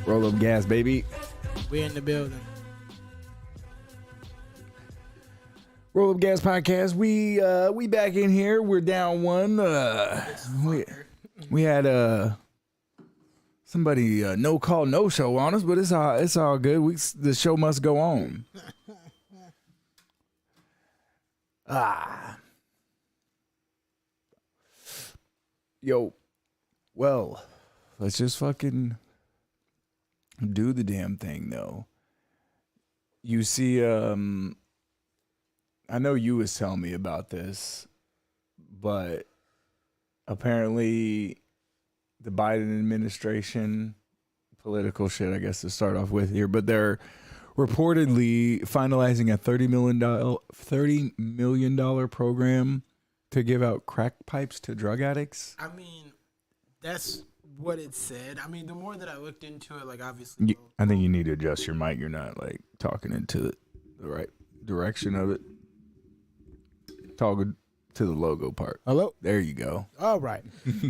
Roll up gas, baby. We're in the building. Roll up gas podcast. We back in here. We're down one. We had somebody no call no show on us, but it's all good. The show must go on. Yo, well, let's just fucking do the damn thing, though. You see, I know you was telling me about this, but apparently the Biden administration, political shit, I guess to start off with here, but they're reportedly finalizing a $30 million program to give out crack pipes to drug addicts. I mean, that's what it said. I mean, the more that I looked into it, like obviously, I think you need to adjust your mic. You're not like talking into the right direction of it. Talking to the logo part. Hello? There you go. All right.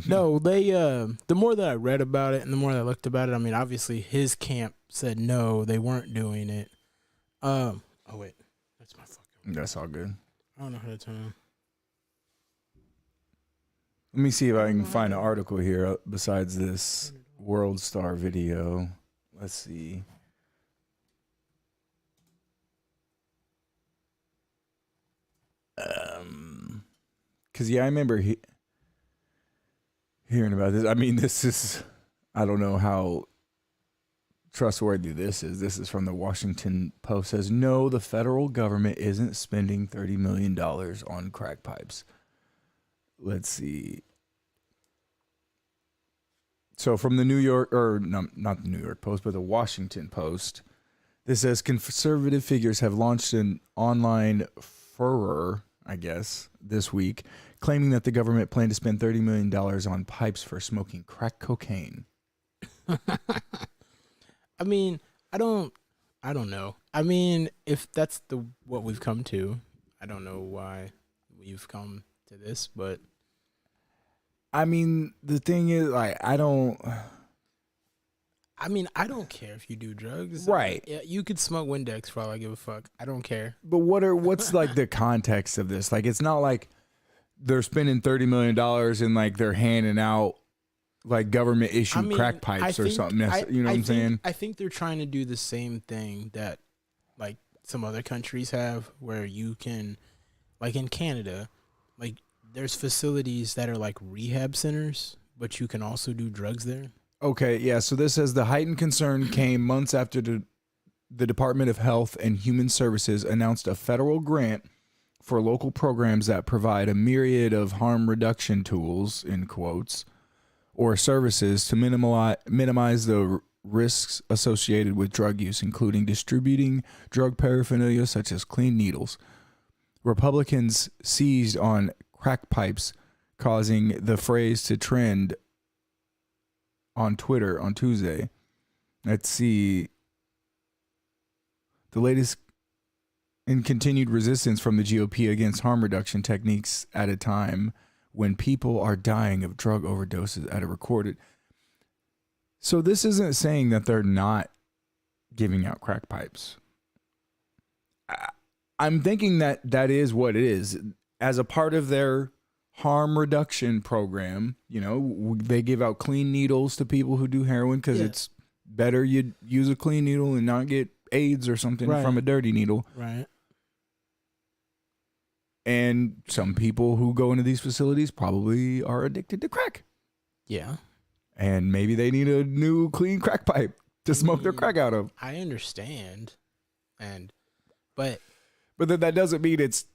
No, they the more that I read about it and the more that I looked about it, I mean, obviously his camp said no, they weren't doing it. Oh wait. That's my fucking That's all good. I don't know how to turn on. Let me see if I can find an article here besides this World Star video. Let's see. Because, yeah, I remember hearing about this. I mean, this is, I don't know how trustworthy this is. This is from the Washington Post. Says, no, the federal government isn't spending $30 million on crack pipes. Let's see. So from the New York, or no, not the New York Post, but the Washington Post, this says conservative figures have launched an online furor, I guess, this week, claiming that the government planned to spend $30 million on pipes for smoking crack cocaine. I mean, I don't know. I mean, if that's what we've come to, I don't know why we've come to this, but I mean, the thing is, like, I don't care if you do drugs. Right. Yeah, you could smoke Windex for all I give a fuck. I don't care. But what's like the context of this? Like, it's not like they're spending $30 million and like they're handing out like government issued crack pipes or something. You know what I'm saying? I think they're trying to do the same thing that like some other countries have, where you can, like in Canada, like there's facilities that are like rehab centers, but you can also do drugs there. Okay, yeah. So this says the heightened concern came months after the Department of Health and Human Services announced a federal grant for local programs that provide a myriad of harm reduction tools, in quotes, or services to minimize the risks associated with drug use, including distributing drug paraphernalia such as clean needles. Republicans seized on crack pipes, causing the phrase to trend on Twitter on Tuesday. Let's see. The latest in continued resistance from the GOP against harm reduction techniques at a time when people are dying of drug overdoses at a recorded. So this isn't saying that they're not giving out crack pipes. I'm thinking that is what it is. As a part of their harm reduction program, you know, they give out clean needles to people who do heroin because it's better you use a clean needle and not get AIDS or something from a dirty needle. Right. And some people who go into these facilities probably are addicted to crack. Yeah. And maybe they need a new clean crack pipe to smoke their crack out of. I understand. But then that doesn't mean it's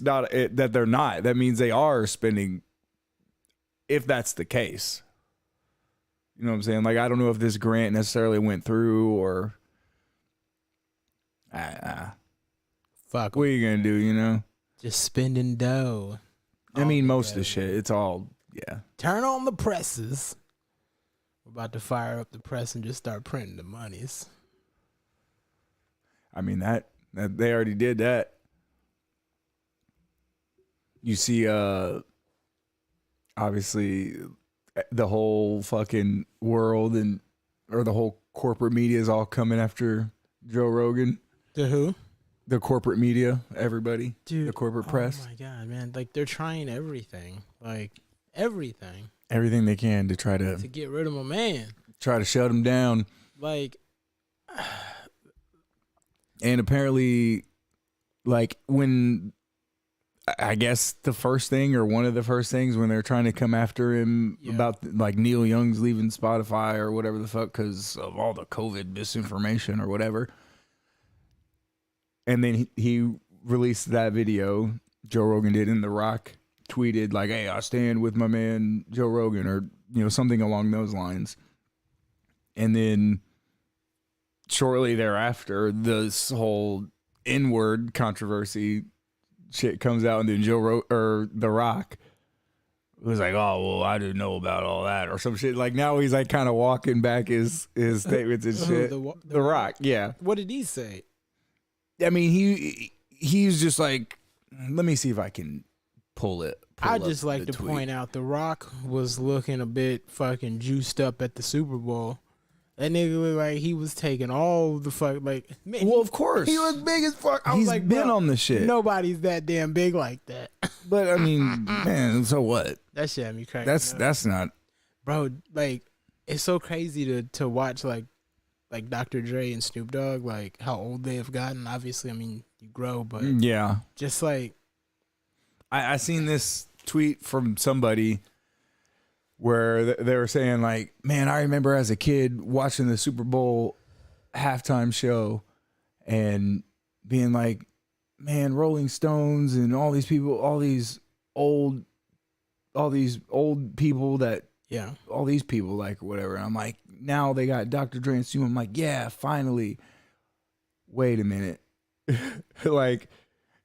not that they're not. That means they are spending, if that's the case. You know what I'm saying? Like, I don't know if this grant necessarily went through or. Fuck. What are you gonna do? You know, just spending dough. I mean, most of the shit, it's all Turn on the presses. We're about to fire up the press and just start printing the monies. I mean that they already did that. You see, obviously, the whole fucking world or the whole corporate media is all coming after Joe Rogan. The who? The corporate media, everybody. Dude, the corporate press. Oh my god, man! Like they're trying everything, like everything they can to try to get rid of my man. Try to shut him down. Like, and apparently, like when. I guess the first thing or one of the first things when they're trying to come after him about like Neil Young's leaving Spotify or whatever the fuck because of all the COVID misinformation or whatever. And then he released that video, Joe Rogan did, and The Rock tweeted like, "Hey, I stand with my man Joe Rogan," or something along those lines. And then shortly thereafter, this whole N-word controversy shit comes out, and then The Rock was like, "Oh, well, I didn't know about all that," or some shit. Like now he's like kind of walking back his statements and shit. The Rock, yeah. What did he say? I mean, he's just like, let me see if I can pull it. I just like to point out The Rock was looking a bit fucking juiced up at the Super Bowl. That nigga looked like he was taking all the fuck, like, man, well, of course. He was big as fuck. I He's was like, been on the shit. Nobody's that damn big like that. But I mean, man, so what? That shit had me cracking That's not. Bro, like, it's so crazy to watch like Dr. Dre and Snoop Dogg, like how old they have gotten. Obviously, I mean, you grow, but yeah. Just like I seen this tweet from somebody where they were saying like, man, I remember as a kid watching the Super Bowl halftime show and being like, man, Rolling Stones and all these people, all these old people that, all these people like or whatever. And I'm like, now they got Dr. Dre and Snoop. I'm like, yeah, finally. Wait a minute. Like,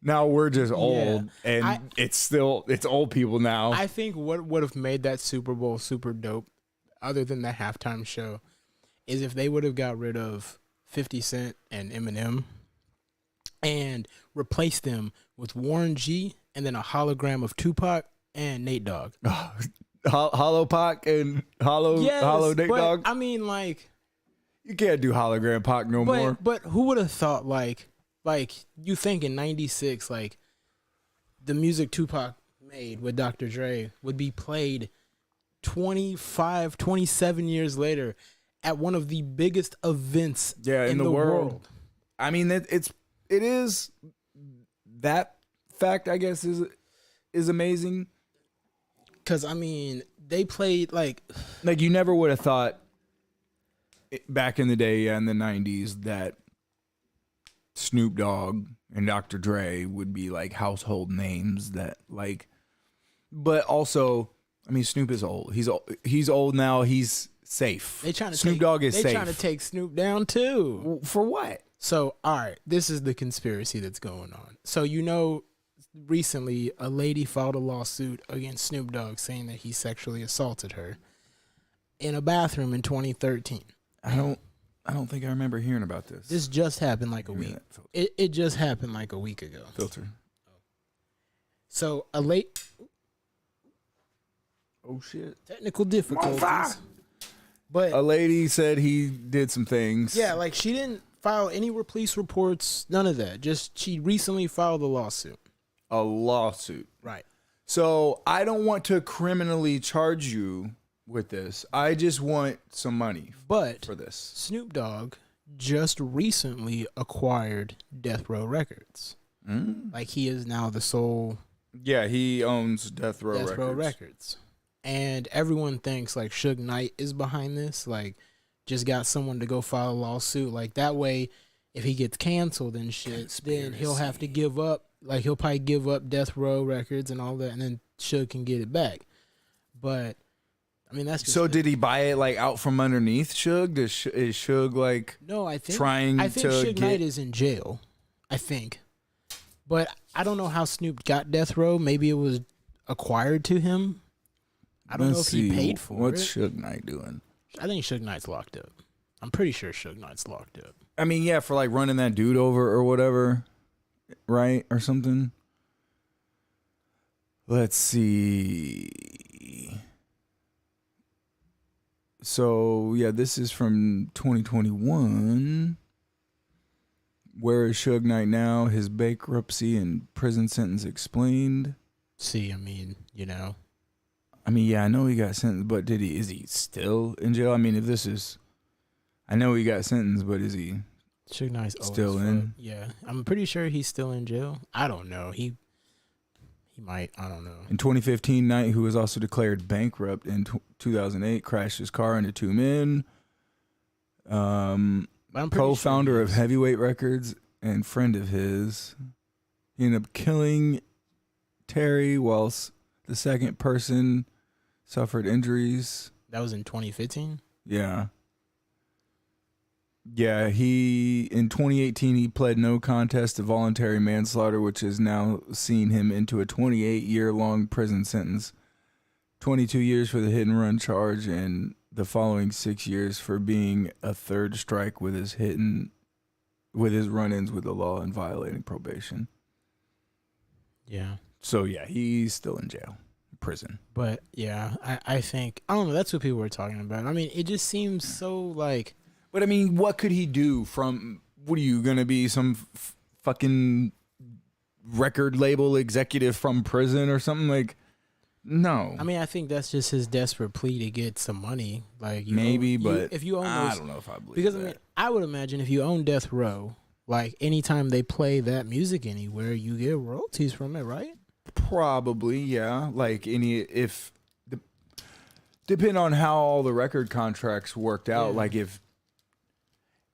now we're just old, and it's old people now. I think what would have made that Super Bowl super dope, other than the halftime show, is if they would have got rid of 50 Cent and Eminem and replaced them with Warren G and then a hologram of Tupac and Nate Dogg. Hollow Pac and Hollow Nate Dogg. I mean, like, you can't do hologram Pac no more. But who would have thought like you think in 96, like the music Tupac made with Dr. Dre would be played 25, 27 years later at one of the biggest events in the world. I mean, it is that fact, I guess, is amazing. Cause I mean, they played like you never would have thought back in the day, in the 90s, that Snoop Dogg and Dr. Dre would be like household names that like, but also, I mean, Snoop is old. He's old now. He's safe. Snoop Dogg is safe. They trying to take Snoop down too. For what? So, all right, this is the conspiracy that's going on. So, recently a lady filed a lawsuit against Snoop Dogg saying that he sexually assaulted her in a bathroom in 2013. I don't think I remember hearing about this. This just happened like a week. It just happened like a week ago. Filter. So oh shit. Technical difficulties. But a lady said he did some things. Yeah, like she didn't file any police reports, none of that. Just she recently filed a lawsuit. A lawsuit. Right. So I don't want to criminally charge you with this. I just want some money for this. Snoop Dogg just recently acquired Death Row Records. Like he is now the sole. Yeah, he owns Death Row Records. And everyone thinks like Suge Knight is behind this. Like just got someone to go file a lawsuit. Like that way, if he gets canceled and shit, then he'll have to give up. Like he'll probably give up Death Row Records and all that, and then Suge can get it back. But I mean, that's just So did he buy it like out from underneath Suge? Is Suge like no? I think trying I think to Suge get? Knight is in jail. I think, but I don't know how Snoop got death row. Maybe it was acquired to him. I don't know if he paid for what's it. Suge Knight doing? I think Suge Knight's locked up. I'm pretty sure Suge Knight's locked up. I mean, yeah, for like running that dude over or whatever, right? Or something. Let's see. So, yeah, this is from 2021. Where is Suge Knight now? His bankruptcy and prison sentence explained. See, I mean, you know. I mean, yeah, I know he got sentenced, but is he still in jail? I mean, if this is, I know he got sentenced, but is he Suge Knight's still in? Yeah, I'm pretty sure he's still in jail. I don't know. He might. I don't know. In 2015, Knight, who was also declared bankrupt in 2008, crashed his car into two men. But I'm pretty Co-founder sure of Heavyweight Records and friend of his. He ended up killing Terry whilst the second person suffered injuries. that was in 2015. Yeah. Yeah, in 2018, he pled no contest to voluntary manslaughter, which has now seen him into a 28-year-long prison sentence. 22 years for the hit and run charge, and the following 6 years for being a third strike with his run-ins with the law and violating probation. Yeah. So yeah, he's still in jail, prison. But yeah, I think I don't know. That's what people were talking about. I mean, it just seems so like. But I mean, what could he do from? What are you gonna be, some fucking record label executive from prison or something? Like, no. I mean, I think that's just his desperate plea to get some money. Like but if you own I those, don't know if I believe because that. I mean, I would imagine if you own Death Row, like anytime they play that music anywhere, you get royalties from it, right? Probably, yeah. Like depending on how all the record contracts worked out. Yeah. Like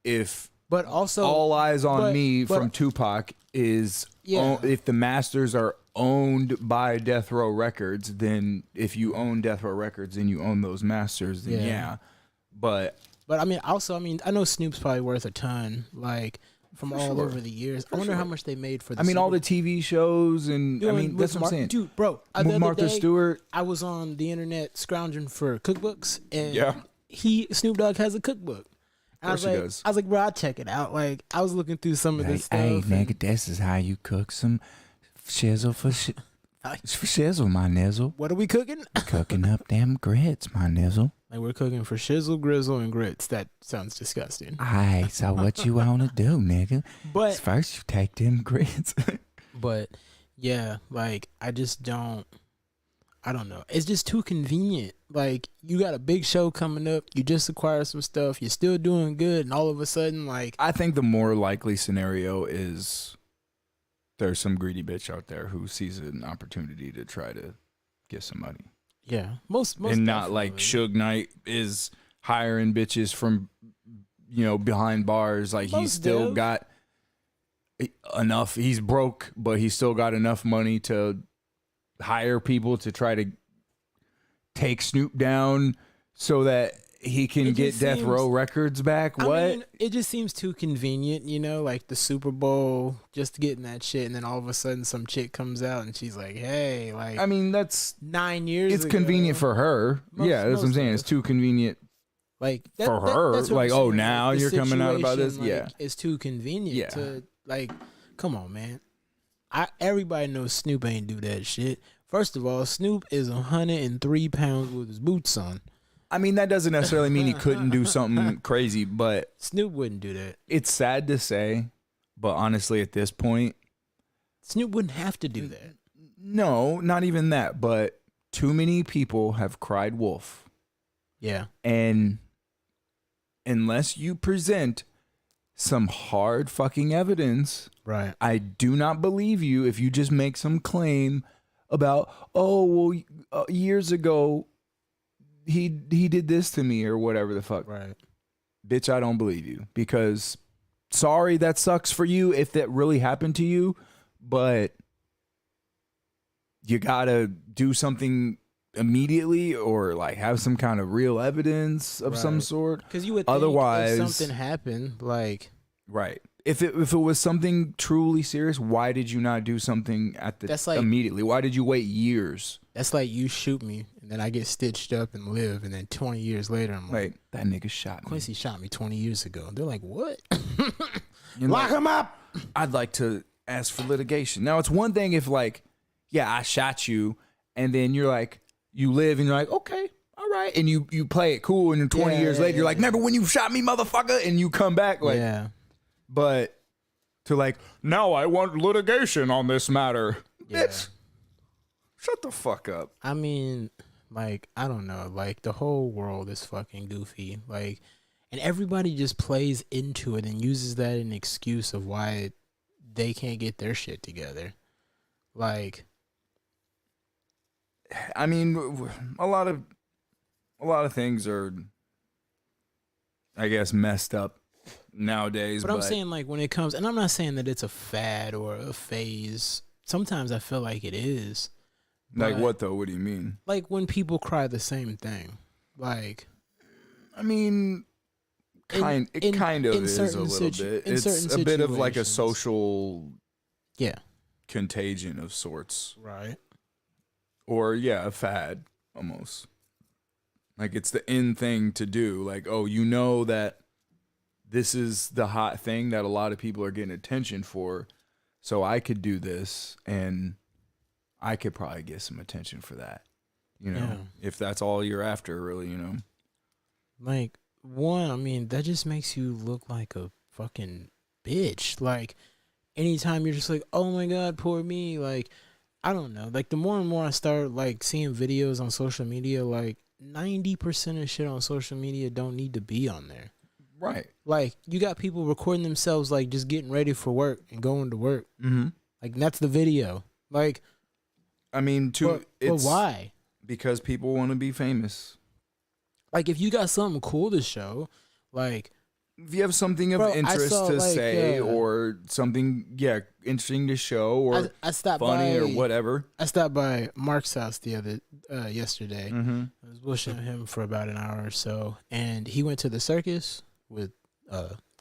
if But also, All Eyes on Me but- from Tupac is, Yeah. if the masters are owned by Death Row Records, then if you own Death Row Records and you own those masters, then Yeah. yeah. But I mean, also, I know Snoop's probably worth a ton, like from all sure. over the years. I wonder how much they made for. all the TV shows and that's what I'm saying. Dude, bro, the With other Martha day, Stewart. I was on the internet scrounging for cookbooks, and Yeah. Snoop Dogg has a cookbook. And Of course he does. I was like, bro, I'll check it out. Like, I was looking through some of this stuff. Hey, and- nigga, this is how you cook some shizzle for shizzle, my nizzle. What are we cooking? Cooking up them grits, my nizzle. Like, we're cooking for shizzle, grizzle, and grits. That sounds disgusting. Alright, so what you wanna do, nigga? But First you take them grits. But yeah, like I don't know. It's just too convenient. Like you got a big show coming up, you just acquired some stuff, you're still doing good, and all of a sudden, like I think the more likely scenario is there's some greedy bitch out there who sees an opportunity to try to get some money. yeah, most and not like definitely. Suge Knight is hiring bitches from, behind bars. Like he's Most still dev. got enough. He's broke, but he's still got enough money to hire people to try to take Snoop down so that he can It get just Death seems- Row Records back. I What? mean, it just seems too convenient, like the Super Bowl, just getting that shit, and then all of a sudden some chick comes out and she's like, "Hey, like I mean, that's 9 years it's ago, convenient for her. Most- Yeah, that's what I'm most saying. of It's it. too convenient. like for her, that's what like, I'm oh, saying. now The you're coming out about this? situation, Yeah. it's too convenient Yeah. to like. Come on, man. Everybody knows Snoop ain't do that shit. First of all, Snoop is 103 pounds with his boots on. I mean, that doesn't necessarily mean he couldn't do something crazy, but Snoop wouldn't do that. it's sad to say, but honestly, at this point, Snoop wouldn't have to do that. no, not even that. But too many people have cried wolf. Yeah. And unless you present some hard fucking evidence, Right. I do not believe you if you just make some claim about, years ago, he did this to me or whatever the fuck. Right. Bitch, I don't believe you, because sorry, that sucks for you if that really happened to you, but you gotta do something immediately or like have some kind of real evidence of some sort. Because you would Otherwise, think if something happened, like right. If it was something truly serious, why did you not do something at the immediately? Why did you wait years? That's like you shoot me and then I get stitched up and live, and then 20 years later I'm like, that nigga shot me. Quincy shot me 20 years ago. They're like, what? Lock him up. I'd like to ask for litigation. Now it's one thing if like, yeah, I shot you, and then you're like, you live and you're like, okay, all right, and you play it cool, and then 20 years later you're like, remember when you shot me, motherfucker, and you come back like, yeah. But to like, now I want litigation on this matter. Yeah. Bitch, shut the fuck up. I mean, like, I don't know. Like, the whole world is fucking goofy. Like, and everybody just plays into it and uses that as an excuse of why they can't get their shit together. Like, I mean, a lot of things are, I guess, messed up nowadays. But I'm saying, like, when it comes, and I'm not saying that it's a fad or a phase. Sometimes I feel like it is. Like what though? What do you mean? Like when people cry the same thing. Like, I mean, it kind of is a little bit. It's a bit of like a social, contagion of sorts, right? Or a fad almost. Like it's the in thing to do. Like, oh, you know that this is the hot thing that a lot of people are getting attention for, so I could do this and I could probably get some attention for that. You know, if that's all you're after, really, you know. Like, one, I mean, that just makes you look like a fucking bitch. Like, anytime you're just like, oh my God, poor me. Like, I don't know. Like, the more and more I start, like, seeing videos on social media, like, 90% of shit on social media don't need to be on there. Right. Like, you got people recording themselves, like, just getting ready for work and going to work. Mm-hmm. Like, that's the video. Like, I mean, but why? Because people want to be famous. Like, if you got something cool to show, like, if you have something of interest to say or something, interesting to show or I stopped funny by, or whatever. I stopped by Mark's house yesterday. Mm-hmm. I was bullshitting him for about an hour or so, and he went to the circus with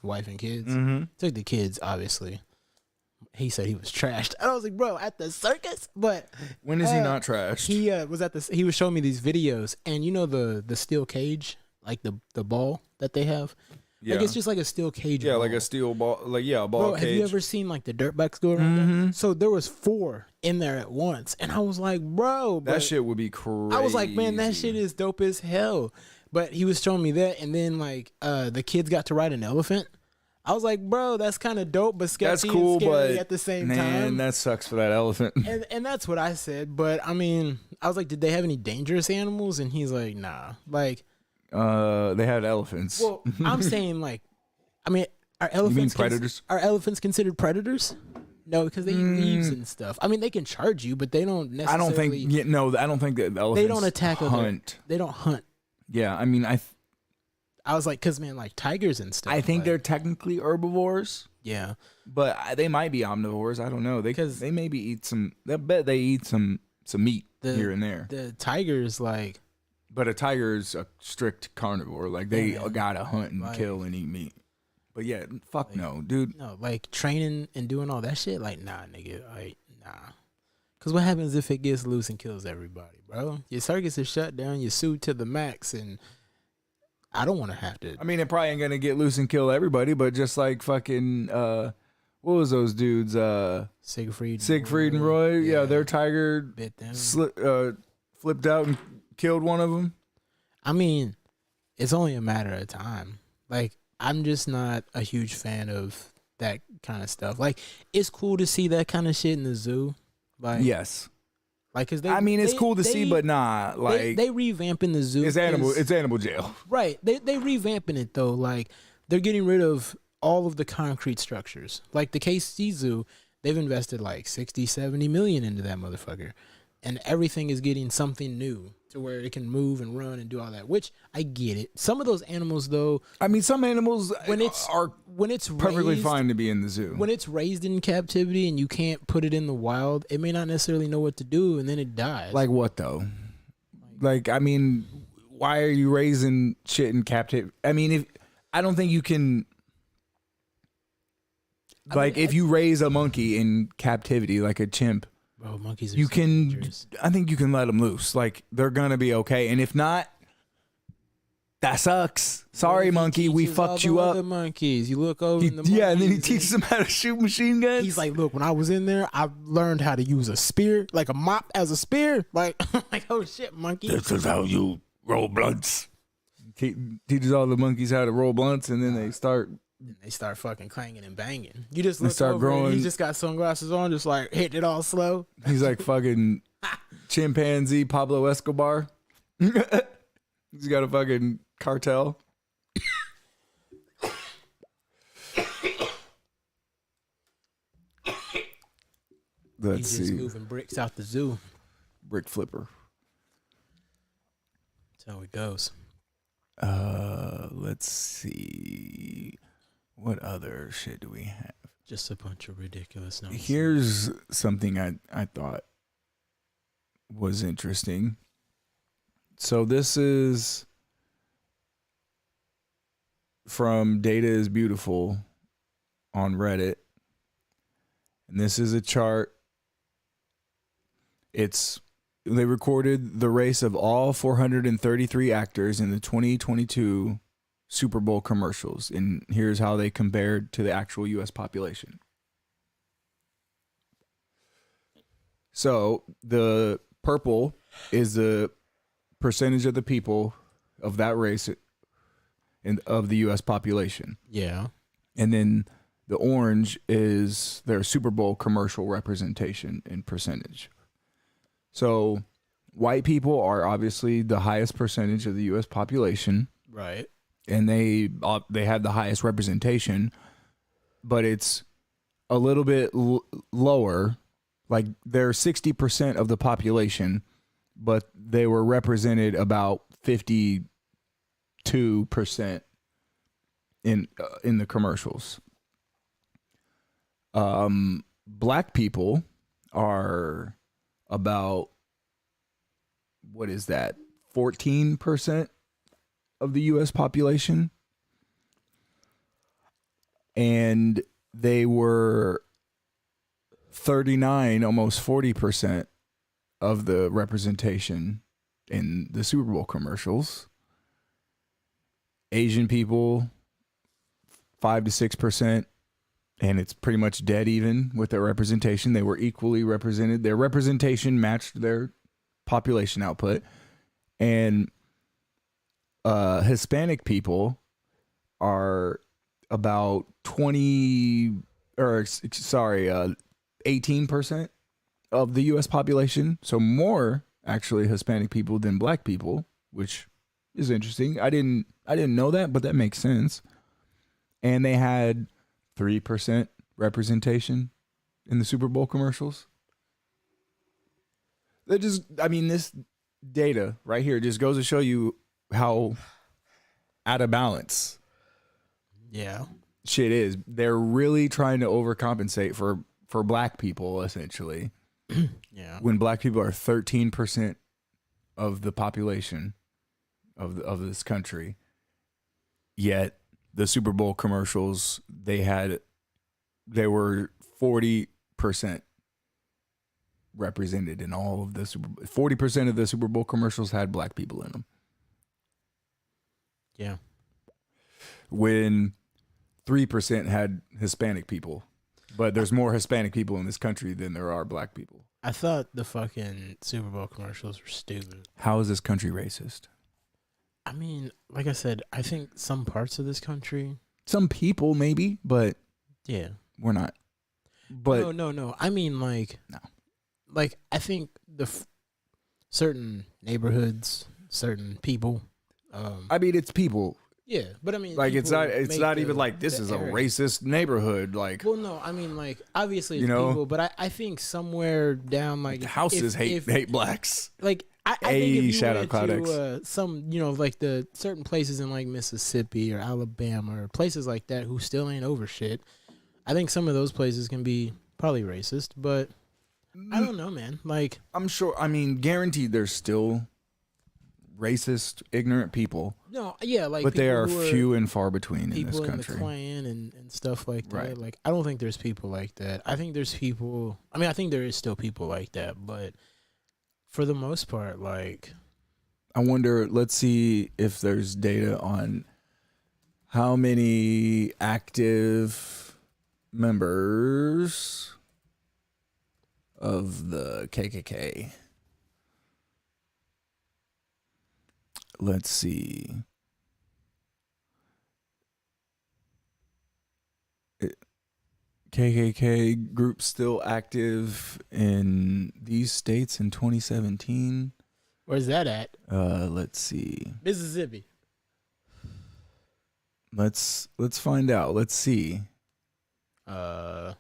wife and kids. Mm-hmm. Took the kids, obviously. He said he was trashed. And I was like, bro, at the circus? But when is he not trashed? He was he was showing me these videos, and you know the steel cage, like the ball that they have? Yeah. Like, it's just like a steel cage. Yeah, ball. like a steel ball. Like, a ball bro, cage. Have you ever seen, like, the dirt bikes go around there? So there was 4 in there at once. And I was like, bro. That shit would be crazy. I was like, man, that shit is dope as hell. But he was showing me that, and then, like, the kids got to ride an elephant. I was like, bro, that's kind of dope, but sketchy and scary at the same time. Man, that sucks for that elephant. And that's what I said. But, I mean, I was like, did they have any dangerous animals? And he's like, nah. Like, they had elephants. Well, I'm saying, like, I mean, are elephants... You mean predators? Are elephants considered predators? No, because they eat leaves and stuff. I mean, they can charge you, but they don't necessarily... I don't think that elephants they don't attack hunt. They don't hunt. Yeah, I mean, I was like, because, man, like, tigers and stuff. I think they're technically herbivores. Yeah. But they might be omnivores. I don't know. They maybe eat some... I bet they eat some meat here and there. The tigers, like... But a tiger is a strict carnivore. Like, they gotta hunt and kill and eat meat. But yeah, fuck like, no, dude. No, like training and doing all that shit, like nah, nigga, like nah. Cause what happens if it gets loose and kills everybody, bro? Your circus is shut down, you're sued to the max, and I don't want to have to. I mean, it probably ain't gonna get loose and kill everybody, but just like fucking, what was those dudes? Siegfried and Roy. Yeah, their tiger bit them. Flipped out and killed one of them. I mean, it's only a matter of time. Like, I'm just not a huge fan of that kind of stuff. Like, it's cool to see that kind of shit in the zoo. Like, yes. Like, cause it's cool to see, but nah. Like, they revamping the zoo. It's animal jail. Right. They revamping it though. Like, they're getting rid of all of the concrete structures. Like the KC Zoo, they've invested like 60, 70 million into that motherfucker. And everything is getting something new to where it can move and run and do all that, which I get it. Some of those animals, though, I mean, some animals when it's perfectly fine to be in the zoo. When it's raised in captivity and you can't put it in the wild, it may not necessarily know what to do, and then it dies. Like what though? Like, I mean, why are you raising shit in captivity? I mean, I don't think you can. Like, if you raise a monkey in captivity, like a chimp, bro, monkeys are you so can. dangerous. I think you can let them loose. Like, they're gonna be okay. And if not, that sucks. Sorry, monkey, we fucked you up. The monkeys, you look over. And And then he teaches them how to shoot machine guns. He's like, look, when I was in there, I learned how to use a spear, like a mop as a spear. Like, like, oh shit, monkey. This is how you roll blunts. Teaches all the monkeys how to roll blunts, and then they start fucking clanging and banging. You just look start over growing. and he just got sunglasses on, just like hitting it all slow. He's like fucking chimpanzee Pablo Escobar. He's got a fucking cartel. Let's He's just see. moving bricks out the zoo. Brick flipper. That's how it goes. Let's see. What other shit do we have? Just a bunch of ridiculous nonsense. Here's something I thought was interesting. So this is from Data is Beautiful on Reddit. And this is a chart. They recorded the race of all 433 actors in the 2022 Super Bowl commercials. And here's how they compared to the actual U.S. population. So the purple is the percentage of the people of that race and of the U.S. population. Yeah. And then the orange is their Super Bowl commercial representation in percentage. So white people are obviously the highest percentage of the U.S. population. Right. And they have the highest representation, but it's a little bit lower. Like they're 60% of the population, but they were represented about 52% in the commercials. Black people are about, what is that? 14% of the U.S. population. And they were 39, almost 40% of the representation in the Super Bowl commercials. Asian people, 5 to 6%. And it's pretty much dead even with their representation. They were equally represented. Their representation matched their population output. And Hispanic people are about 18% of the U.S. population. So more actually Hispanic people than black people, which is interesting. I didn't know that, but that makes sense. And they had 3% representation in the Super Bowl commercials. This data right here just goes to show you how out of balance shit is. They're really trying to overcompensate for black people, essentially. Yeah. When black people are 13% of the population of this country, yet the Super Bowl commercials, they were 40% represented in all of the 40% of the Super Bowl commercials had black people in them. Yeah. When 3% had Hispanic people. But there's more Hispanic people in this country than there are black people. I thought the fucking Super Bowl commercials were stupid. How is this country racist? I mean, like I said, I think some parts of this country. Some people maybe, but yeah, we're not. But no. I mean, like, no. Like, I think certain neighborhoods, certain people. I mean, it's people. Yeah, but I mean, like it's not even like this is a racist neighborhood. Like, well, no, I mean, like obviously it's know, people, but I think somewhere down like the houses hate blacks. Like I think if you shout went out to some, like the certain places in like Mississippi or Alabama or places like that who still ain't over shit, I think some of those places can be probably racist, but I don't know, man. Like, I'm sure. I mean, guaranteed, there's still racist, ignorant people. No, yeah, like, but they people are who few and far between in this people in country. the Klan and stuff like that. Right. Like, I don't think there's people like that. I think there's people. I mean, I think there is still people like that, but for the most part, like, I wonder. Let's see if there's data on how many active members of the KKK. Let's see. KKK group still active in these states in 2017. where's that at? Let's see. Mississippi. Let's find out. Let's see. I'm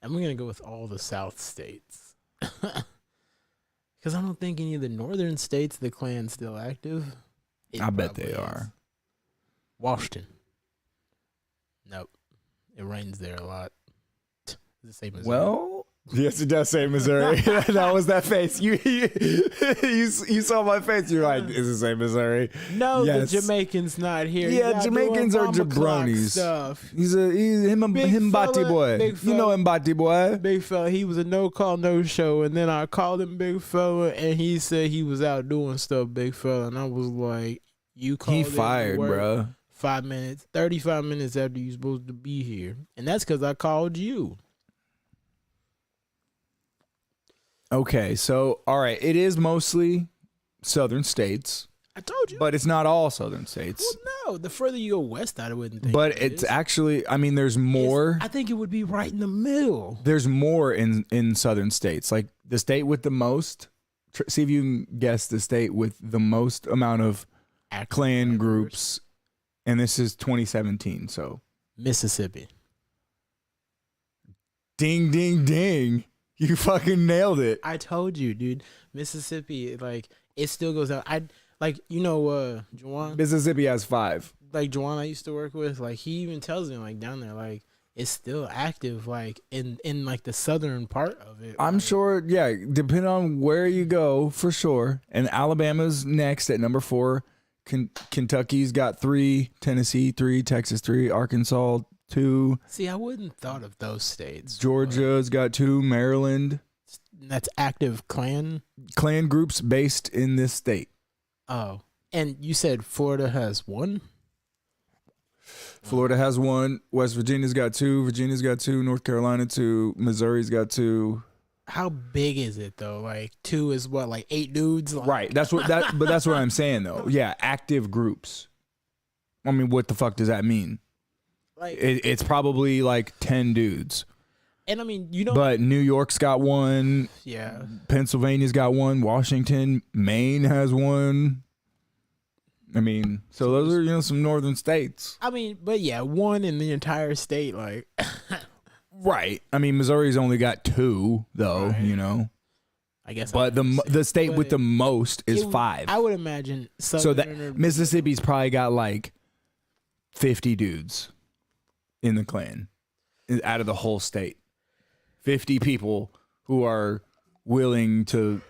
gonna go with all the South states. Because I don't think any of the northern states the Klan's still active. I bet they are. Washington. Nope. It rains there a lot. It's the same as Well, yes, it does say Missouri. That was that face. You saw my face. You're like, it's the same Missouri. No, yes. the Jamaicans not here. Yeah, Jamaicans are jabronis. Stuff. He's him Bati boy. You know him Bati boy. Big fella, he was a no call, no show, and then I called him big fella, and he said he was out doing stuff, big fella, and I was like, you called He him to fired, work bro. 5 minutes, 35 minutes after you supposed to be here, and that's because I called you. Okay, so all right, it is mostly southern states, I told you. but it's not all southern states. Well, no, the further you go west, I wouldn't think. But it it's is. actually, I mean, there's more. I think it would be right in the middle. There's more in southern states. Like the state with the most. See if you can guess the state with the most amount of Klan groups, and this is 2017. So Mississippi. ding, ding, ding! You fucking nailed it. I told you, dude. Mississippi, like, it still goes out. Juwan, Mississippi has 5. like Juwan I used to work with, like, he even tells me, like, down there, like, it's still active, like, in like the southern part of it. I'm like, sure, yeah, depending on where you go, for sure. And Alabama's next at number 4. Kentucky's got 3, Tennessee 3, Texas 3, Arkansas 2. See, I wouldn't thought of those states. Georgia's got 2, Maryland. That's active Klan. Klan groups based in this state. Oh, and you said Florida has 1? Florida has 1. West Virginia's got 2. Virginia's got 2. North Carolina 2. Missouri's got 2. How big is it though? Like 2 is what, like 8 dudes? Like, Right. But that's what I'm saying though. Yeah, active groups. I mean, what the fuck does that mean? like, It's probably like 10 dudes. and I mean, you know, But New York's got 1. yeah. Pennsylvania's got 1. Washington, Maine has 1. I mean, so those are, some northern states. I mean, but yeah, 1 in the entire state, like. Right. I mean, Missouri's only got 2 though, Right. I guess. But the state with the most is 5. I would imagine. So that Mississippi's probably got like 50 dudes in the Klan out of the whole state. 50 people who are willing to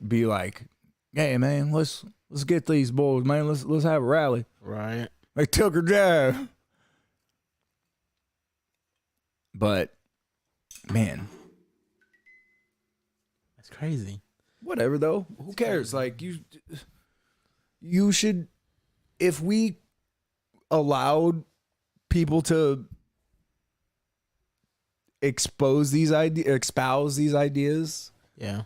be like, "Hey man, let's get these boys, man. Let's have a rally." Right. Like Tucker Jive. But man, That's crazy. whatever though. Who cares? Like you should, if we allowed people to espouse these ideas, Yeah.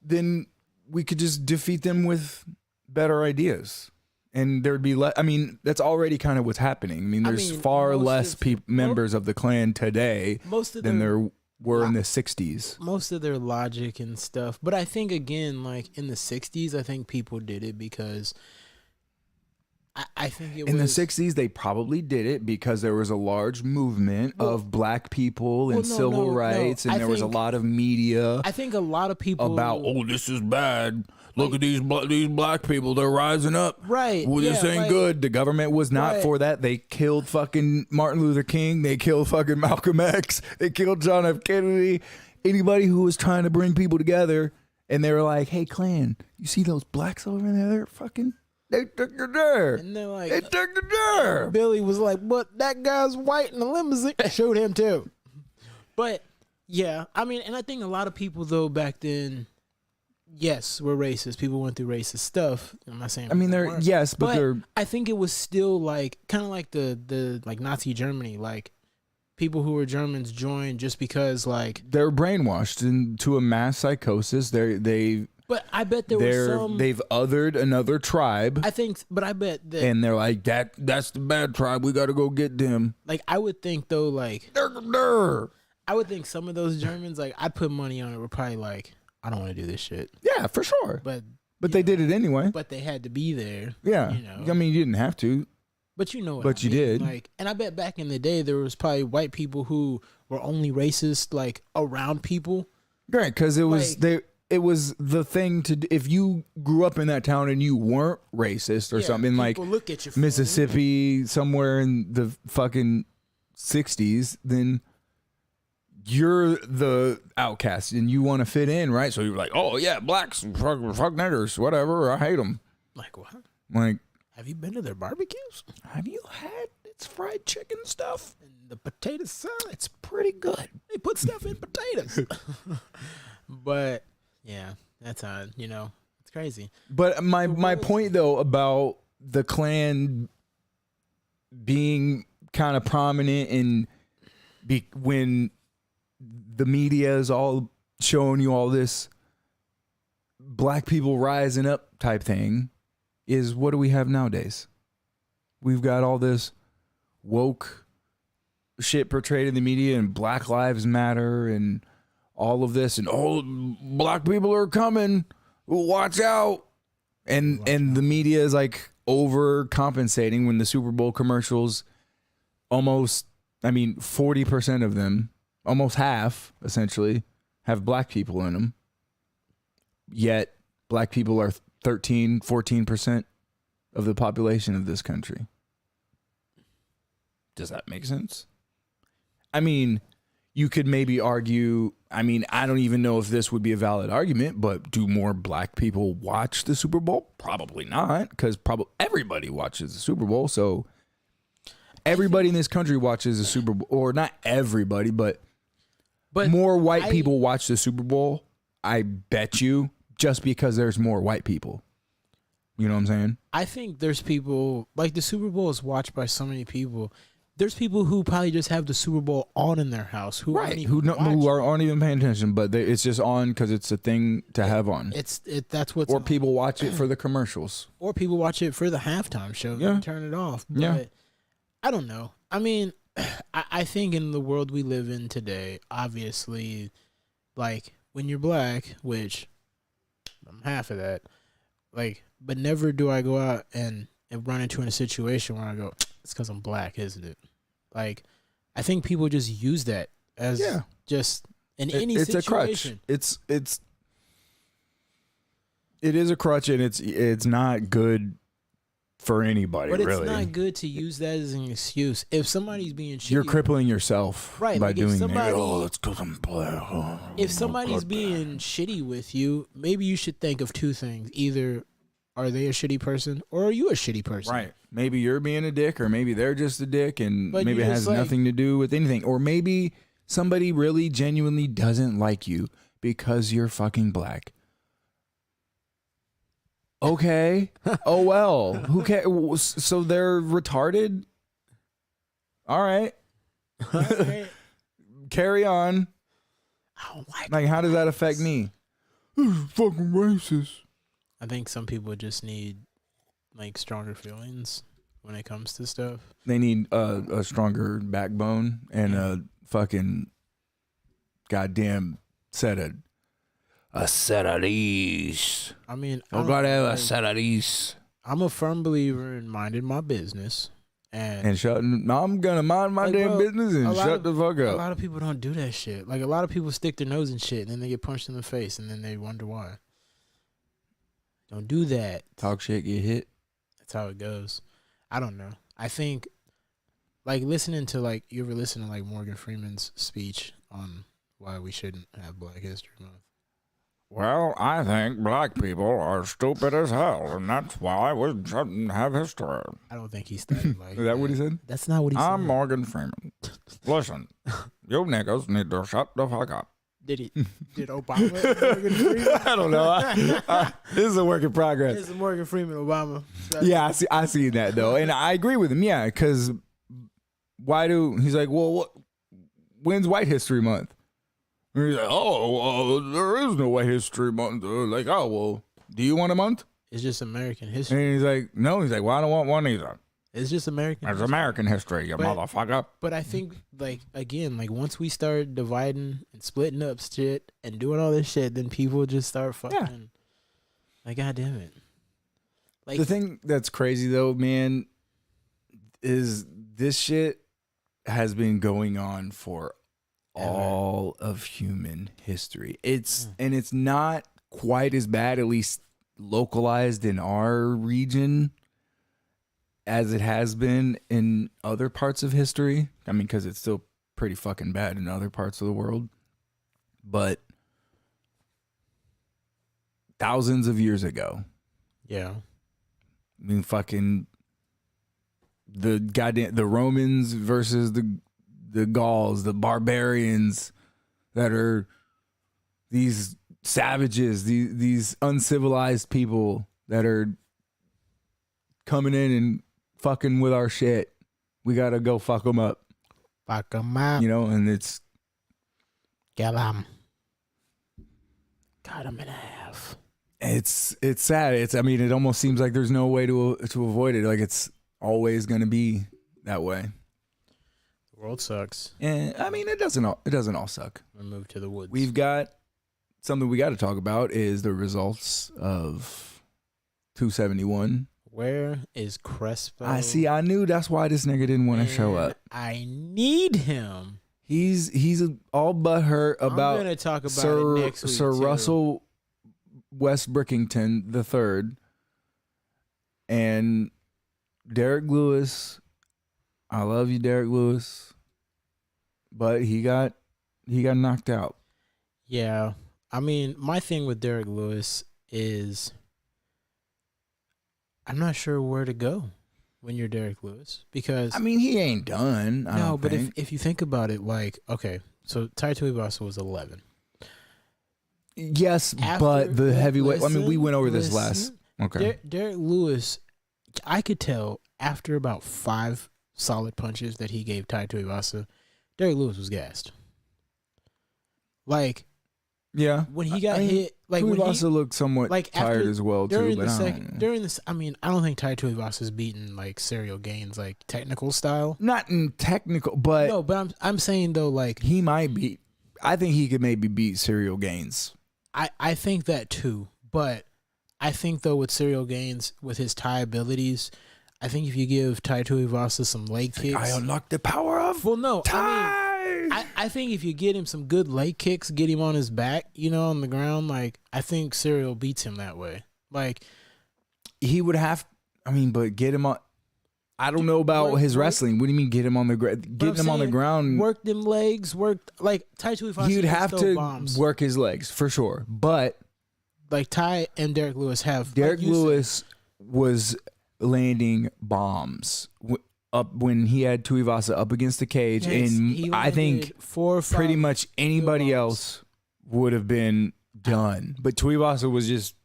then we could just defeat them with better ideas. And there'd be less. I mean, that's already kind of what's happening. I mean, there's far less members of the Klan today than there were in the 60s. Most of their logic and stuff. But I think, again, like in the 60s, I think people did it because I think it was. In the 60s, they probably did it because there was a large movement of black people and civil rights, and there was a lot of media. I think a lot of people about, oh, this is bad. Look at these black people. They're rising up. Right. Well, this ain't good. The government was not for that. They killed fucking Martin Luther King. They killed fucking Malcolm X. They killed John F. Kennedy. Anybody who was trying to bring people together And they were like, "Hey, Clan, you see those blacks over there? They're fucking. They took your dare. And they're like, They took the dare." Billy was like, "But that guy's white in the limousine." Showed him too. But yeah, I mean, and I think a lot of people though back then, yes, were racist. People went through racist stuff. I'm not saying. I mean, they're yes, but they're. I think it was still like kind of like the like Nazi Germany, like people who were Germans joined just because like They're brainwashed into a mass psychosis. But I bet there was some. They've othered another tribe. I think, but I bet that. And they're like, that's the bad tribe. We got to go get them. Like I would think though, like Durr. I would think some of those Germans, like I'd put money on it, were probably like, I don't want to do this shit. Yeah, for sure. But they did it anyway. But they had to be there. Yeah. You know. I mean, you didn't have to. But you know what But I you mean. did. Like, and I bet back in the day there was probably white people who were only racist like around people. Right, because it was Like- it was the thing to do. If you grew up in that town and you weren't racist or Yeah, something like people look at you funny. Mississippi, somewhere in the fucking 60s, then you're the outcast and you want to fit in, right? So you're like, oh yeah, blacks, fuck niggers, whatever. I hate them. Like what? Like, Have you been to their barbecues? have you had its fried chicken stuff? And the potato salad. It's pretty good. They put stuff in potatoes. But yeah, that's how it's crazy. But my point though about the Klan being kind of prominent and when the media is all showing you all this black people rising up type thing is, what do we have nowadays? We've got all this woke shit portrayed in the media and Black Lives Matter and all of this, and black people are coming, watch out. And the media is like overcompensating when the Super Bowl commercials almost, 40% of them, almost half essentially, have black people in them. Yet black people are 14% of the population of this country. Does that make sense? I mean, you could maybe argue, I don't even know if this would be a valid argument, but do more black people watch the Super Bowl? Probably not, because probably everybody watches the Super Bowl. So everybody in this country watches the Super Bowl, or not everybody, but more white people watch the Super Bowl, I bet you, just because there's more white people. You know what I'm saying? I think there's people, like the Super Bowl is watched by so many people. There's people who probably just have the Super Bowl on in their house who aren't even who aren't even paying attention, but it's just on because it's a thing to have on. That's what's or on. People watch it for the commercials, or people watch it for the halftime show. Yeah. And turn it off. But Yeah. I don't know. I think in the world we live in today, obviously, like when you're black, which I'm half of that, like, but never do I go out and run into a situation where I go, it's because I'm black, isn't it? Like, I think people just use that as just in any situation. It's a crutch. It is a crutch, and it's not good for anybody. But it's really, not good to use that as an excuse. If somebody's being shitty, you're crippling yourself right, by like doing that. Oh, it's because I'm black. Oh, if somebody's being shitty with you, maybe you should think of two things: either are they a shitty person, or are you a shitty person? Right. Maybe you're being a dick, or maybe they're just a dick, and But maybe it has nothing to do with anything. Or maybe somebody really genuinely doesn't like you because you're fucking black. Okay. Oh, well. Who cares? So they're retarded? All right. Carry on. I don't Like, how does that affect me? This is fucking racist. I think some people just need like stronger feelings when it comes to stuff. They need a stronger backbone and a fucking goddamn set of these. I mean, I gotta have a set of these. I'm a firm believer in minding my business and shutting. I'm gonna mind my damn business and shut the fuck up. A lot of people don't do that shit. Like a lot of people stick their nose in shit and then they get punched in the face and then they wonder why. Don't do that. Talk shit, get hit. That's how it goes. I don't know. I think, like, listening to, like, you ever listen to, like, Morgan Freeman's speech on why we shouldn't have Black History Month? Well, I think black people are stupid as hell, and that's why we shouldn't have history. I don't think he started like Is that what he said? That's not what he I'm said. Morgan Freeman. Listen, you niggas need to shut the fuck up. Did he? Did Obama? Morgan Freeman? I don't know. This is a work in progress. This is Morgan Freeman, Obama. Yeah, I see that though, and I agree with him. Yeah, because he's like, well, when's White History Month? And he's like, oh, there is no White History Month. Like, oh, well, do you want a month? It's just American history. And he's like, no. He's like, well, I don't want one either. It's just American. It's American history, you motherfucker. But I think, like, again, like once we start dividing and splitting up shit and doing all this shit, then people just start fucking. Yeah. Like, God damn it. Like, the thing that's crazy though, man, is this shit has been going on for all of human history. And it's not quite as bad, at least localized in our region, as it has been in other parts of history. I mean, because it's still pretty fucking bad in other parts of the world. But thousands of years ago. Yeah. I mean, fucking the Romans versus the Gauls, the barbarians that are these savages, these uncivilized people that are coming in and fucking with our shit. We gotta go fuck them up. Fuck them up. You know, and it's kill them. Cut them in half. It's sad. I mean, it almost seems like there's no way to avoid it. Like it's always gonna be that way. The world sucks. And I mean, it doesn't all suck. We move to the woods. We've got something we got to talk about is the results of 271. Where is Crespo? I knew that's why this nigga didn't want to show up. I need him. He's all but hurt about. I'm gonna talk about it next week. Sir Russell West Brickington III and Derek Lewis. I love you, Derek Lewis, but he got knocked out. Yeah, I mean, my thing with Derek Lewis is I'm not sure where to go when you're Derek Lewis, because I mean, he ain't done. But if you think about it, like, okay, so Tai Tuivasa was 11. Yes, but the heavyweight. I mean, we went over this last. Okay, Derek Lewis, I could tell after about 5 solid punches that he gave Tai Tuivasa, Derek Lewis was gassed. Like, yeah, when he got hit, like Tuivasa looked somewhat tired as well during too. During this, I mean, I don't think Tai Tuivasa's beaten like Serial Gaines like technical style. Not in technical, but no, but I'm saying though, like he might beat. I think he could maybe beat Serial Gaines. I think that too, but I think though with Serial Gaines, with his Thai abilities, I think if you give Tai Tuivasa some leg kicks, I unlocked the power of Thai. I think if you get him some good leg kicks, get him on his back, you know, on the ground, like I think Serial beats him that way. Like he would have. I mean, but get him on. I don't know about his wrestling. What do you mean get him on the ground? Getting him on the ground. Work them legs. Like Tai Tuivasa. He would have to work his legs for sure. But like Tai and Derek Lewis have. Derek Lewis was landing bombs up when he had Tuivasa up against the cage, and I think 4 or 5 pretty much anybody else would have been done. But Tuivasa was just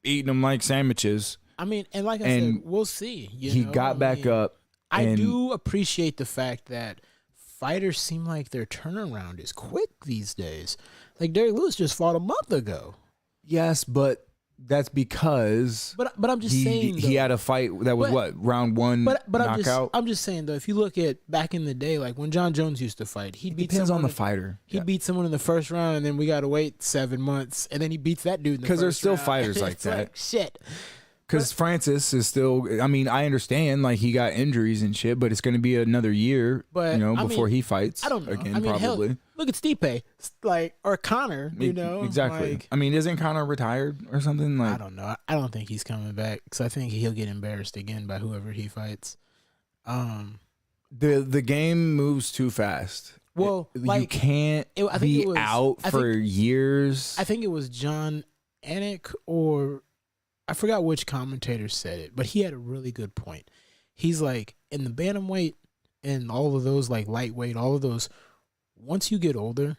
eating them like sandwiches. I mean, and like I said, we'll see. He got back up. I do appreciate the fact that fighters seem like their turnaround is quick these days. Like Derek Lewis just fought a month ago. Yes, but that's because. But I'm just saying he had a fight that was round 1 knockout. I'm just saying though, if you look at back in the day, like when John Jones used to fight, he depends on the fighter. He beat someone in the first round, and then we got to wait 7 months, and then he beats that dude in the first round. Because there's still fighters like that. Like, shit. Because Francis is still, I mean, I understand, like, he got injuries and shit, but it's going to be another year, before he fights. I don't know. Again, probably. Hell, look at Stipe, like, or Connor, you know? Exactly. Like, I mean, isn't Connor retired or something? Like, I don't know. I don't think he's coming back, because I think he'll get embarrassed again by whoever he fights. The game moves too fast. Well, you like, can't I think be it was- out I for years. I think it was John Anik, or I forgot which commentator said it, but he had a really good point. He's like, in the bantamweight and all of those, like lightweight, all of those, once you get older,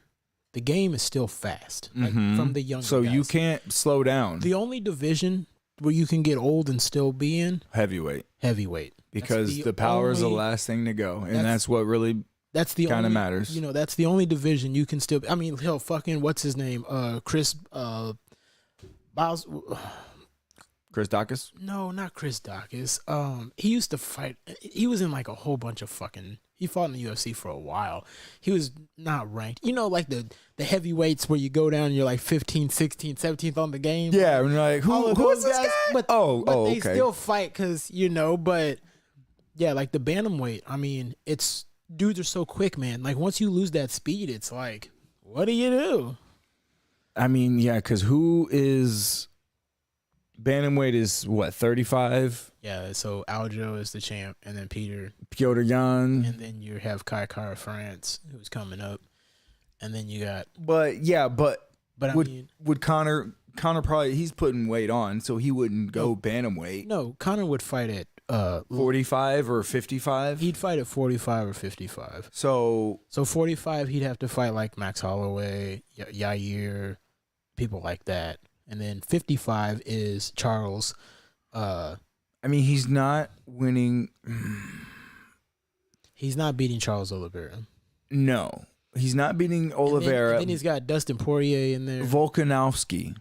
the game is still fast, like from the younger So guys. you can't slow down. The only division where you can get old and still be in, Heavyweight. heavyweight. Because the power is the last thing to go. And that's what really That's the kind of only matters. You know, that's the only division you can still. I mean, hell, fucking what's his name? Chris Biles. Chris Dawkins? No, not Chris Dawkins. He used to fight. He was in like a whole bunch of fucking. He fought in the UFC for a while. He was not ranked. You know, like the heavyweights where you go down and you're like 15th, 16th, 17th on the game. Yeah, and you're like, who is this guy? But, but they okay. still fight because, you know, but yeah, like the bantamweight, I mean, it's dudes are so quick, man. Like once you lose that speed, it's like, what do you do? I mean, yeah, because who is bantamweight is what, 35? Yeah, so Aljo is the champ, and then Peter, Piotr Jan. and then you have Kai Kara France, who's coming up, and then you got. But yeah, but I would mean, would Connor probably, he's putting weight on, so he wouldn't go bantamweight. no, Connor would fight at 45 or 55. He'd fight at 45 or 55. So 45, he'd have to fight like Max Holloway, Yair, people like that. And then 55 is Charles. I mean, he's not winning. He's not beating Charles Oliveira. No, he's not beating Oliveira. And then he's got Dustin Poirier in there. Volkanovski.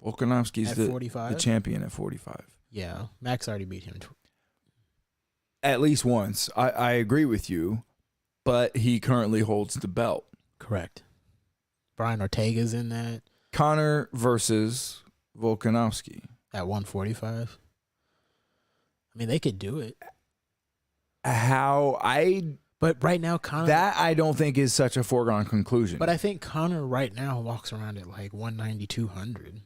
Volkanovski's At the 45? champion at 45. Yeah, Max already beat him. At least once. I agree with you, but he currently holds the belt. Correct. Brian Ortega's in that. Connor versus Volkanovski. At 145. I mean, they could do it. But right now, Connor. That I don't think is such a foregone conclusion. But I think Connor right now walks around at like 190, 200.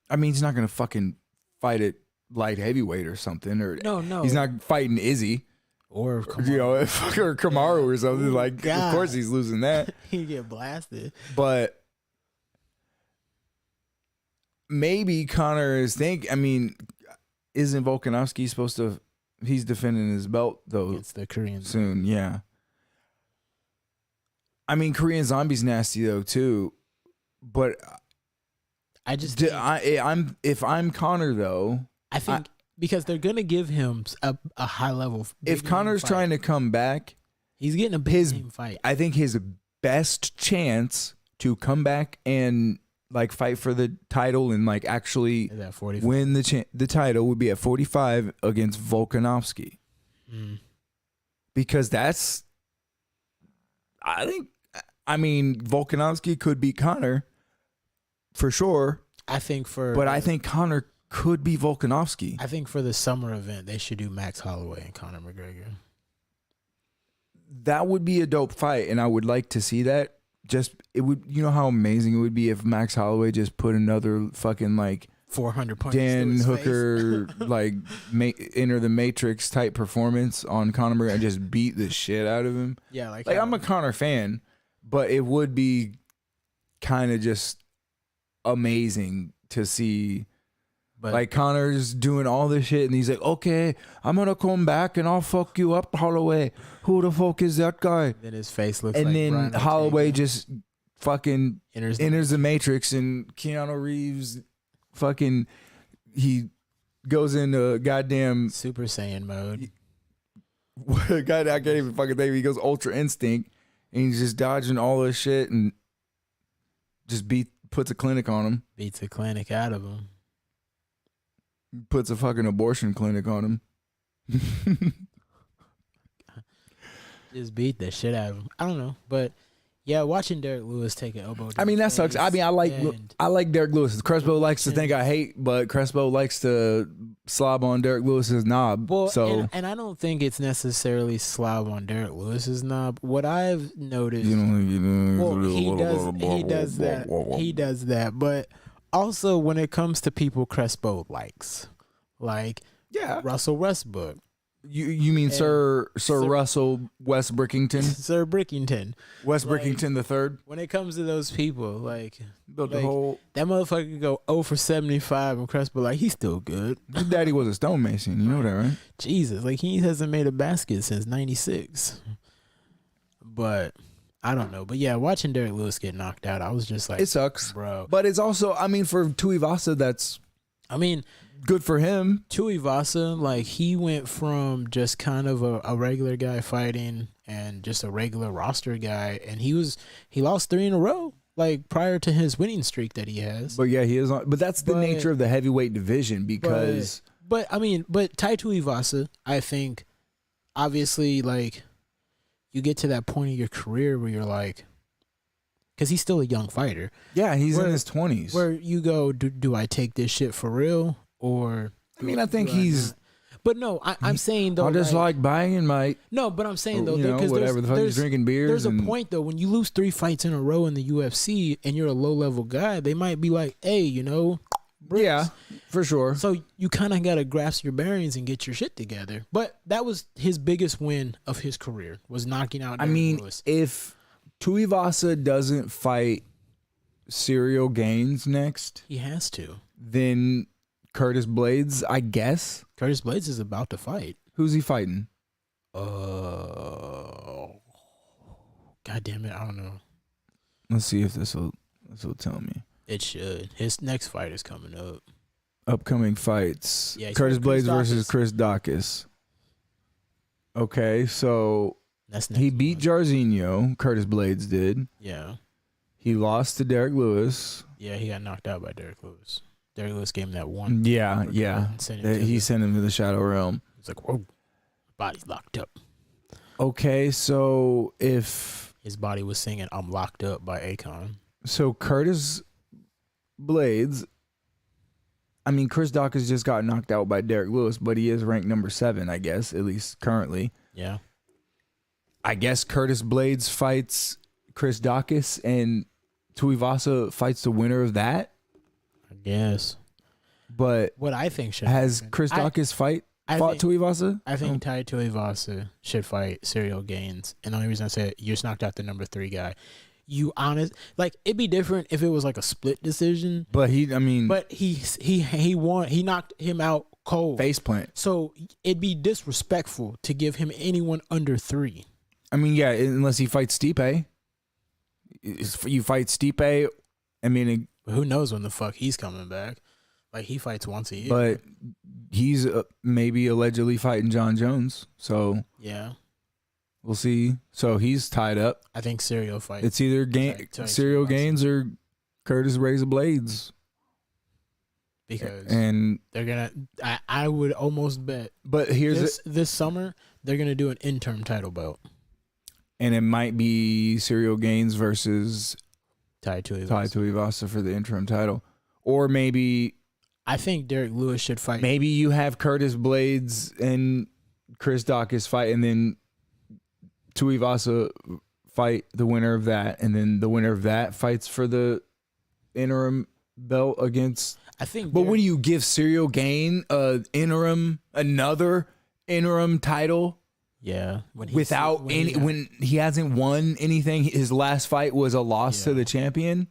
I mean, he's not going to fucking fight at light heavyweight or something. Or No. He's not fighting Izzy. Or Or Kamaru or something. Like, God. of course he's losing that. He get blasted. But maybe Connor is I mean, isn't Volkanovski supposed to? He's defending his belt though. It's the Korean soon. Yeah. I mean, Korean Zombie's nasty though too. But I just if I'm Connor though, I think because they're gonna give him a high level. If Connor's trying to come back, he's getting a big name fight. I think his best chance to come back and like fight for the title and like actually win the title would be at 45 against Volkanovski. Because I mean Volkanovski could beat Connor for sure. I think Connor could be Volkanovski. I think for the summer event they should do Max Holloway and Conor McGregor. That would be a dope fight, and I would like to see that. It would, you know how amazing it would be if Max Holloway just put another fucking like 400 punches Dan Hooker like enter the Matrix type performance on Conor McGregor and just beat the shit out of him. Yeah, like I'm a Conor fan, but it would be kind of just amazing to see. But like Connor's doing all this shit and he's like, okay, I'm gonna come back and I'll fuck you up, Holloway. Who the fuck is that guy? Then his face looks and like then Brian Holloway Ortega. just fucking enters the Matrix and Keanu Reeves fucking he goes into goddamn Super Saiyan mode. God, I can't even fucking think. He goes Ultra Instinct and he's just dodging all this shit and just puts a clinic on him. Beats a clinic out of him. Puts a fucking abortion clinic on him. Just beat the shit out of him. I don't know, but yeah, watching Derek Lewis take an elbow. I mean, that sucks. I mean, I like Derek Lewis. Crespo likes to think I hate, but Crespo likes to slob on Derek Lewis's knob. Well, so and I don't think it's necessarily slob on Derek Lewis's knob. What I've noticed, he does that. He does that, but also when it comes to people Crespo likes, like Russell Westbrook, You mean Sir Russell West Brickington? Sir Brickington. West Brickington the third? When it comes to those people, like, Built the whole... that motherfucker could go 0 for 75 and Crest, but like, he's still good. His daddy was a stonemason. You know that, right? Jesus, like, he hasn't made a basket since 96. But I don't know. But yeah, watching Derek Lewis get knocked out, I was just like, it sucks, bro. But it's also, I mean, for Tuivasa, that's, I mean, good for him. Tuivasa, like, he went from just kind of a regular guy fighting and just a regular roster guy, and he lost 3 in a row, like, prior to his winning streak that he has. But yeah, he is on. But that's the nature of the heavyweight division because. But Tai Tuivasa, I think, obviously, like, you get to that point of your career where you're like, because he's still a young fighter. Yeah, he's in his 20s. Where you go, do I take this shit for real? Or I mean, I think he's. But no, I'm saying though. I just like buying my. No, but I'm saying though, because whatever the fuck he's drinking beers. There's a point though when you lose 3 fights in a row in the UFC and you're a low level guy, they might be like, hey, bricks. Yeah, for sure. So you kind of got to grasp your bearings and get your shit together. But that was his biggest win of his career, was knocking out Derek Lewis. If Tuivasa doesn't fight Cyril Gaines next, he has to. Then Curtis Blades, I guess. Curtis Blades is about to fight. Who's he fighting? God damn it, I don't know. Let's see if this will tell me. It should. His next fight is coming up. Upcoming fights. Yeah, Curtis Blades versus Chris Dawkins. Okay, so he beat Jairzinho. Curtis Blades did. Yeah. He lost to Derek Lewis. Yeah, he got knocked out by Derek Lewis. Derek Lewis gave him that one. Yeah. He sent him to the Shadow Realm. It's like, whoa, body's locked up. Okay, so if his body was singing "I'm Locked Up" by Akon. So Curtis Blades, I mean, Chris Dawkins just got knocked out by Derek Lewis, but he is ranked number 7, I guess, at least currently. Yeah. I guess Curtis Blades fights Chris Dawkins and Tuivasa fights the winner of that. I guess. But what I think should has Chris Dawkins fought Tuivasa? I think Tai Tuivasa should fight Cyril Gaines. And the only reason I say it, you just knocked out the number 3 guy. It'd be different if it was like a split decision. But he won. He knocked him out cold. Faceplant. So it'd be disrespectful to give him anyone under 3. I mean, yeah, unless he fights Stipe. You fight Stipe, I mean, who knows when the fuck he's coming back? Like, he fights once a year. But he's maybe allegedly fighting John Jones. So yeah. We'll see. So he's tied up. I think Cyril fights. It's either Cyril Gaines or Curtis Razor Blades. Because they're gonna. I would almost bet. But here's this summer they're gonna do an interim title belt. And it might be Cyril Gaines versus Tai Tuivasa for the interim title, or maybe I think Derek Lewis should fight. Maybe you have Curtis Blades and Chris Dawkins fight, and then Tuivasa fight the winner of that, and then the winner of that fights for the interim belt against. I think. But when you give Cyril Gaines another interim title, yeah, when he hasn't won anything, his last fight was a loss to the champion,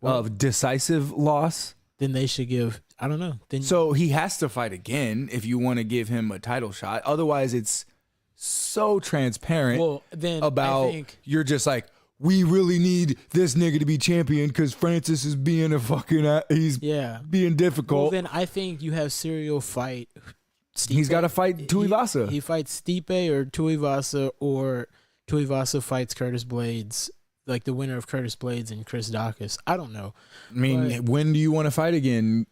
of decisive loss. Then they should give. I don't know. So he has to fight again if you want to give him a title shot. Otherwise, it's so transparent. Well, then you're just like, we really need this nigga to be champion because Francis is being being difficult. Well, then I think you have Cyril fight Stipe. He's got to fight Tuivasa. He fights Stipe or Tuivasa fights Curtis Blades, like the winner of Curtis Blades and Chris Dawkins. I don't know. I mean, when do you want to fight again,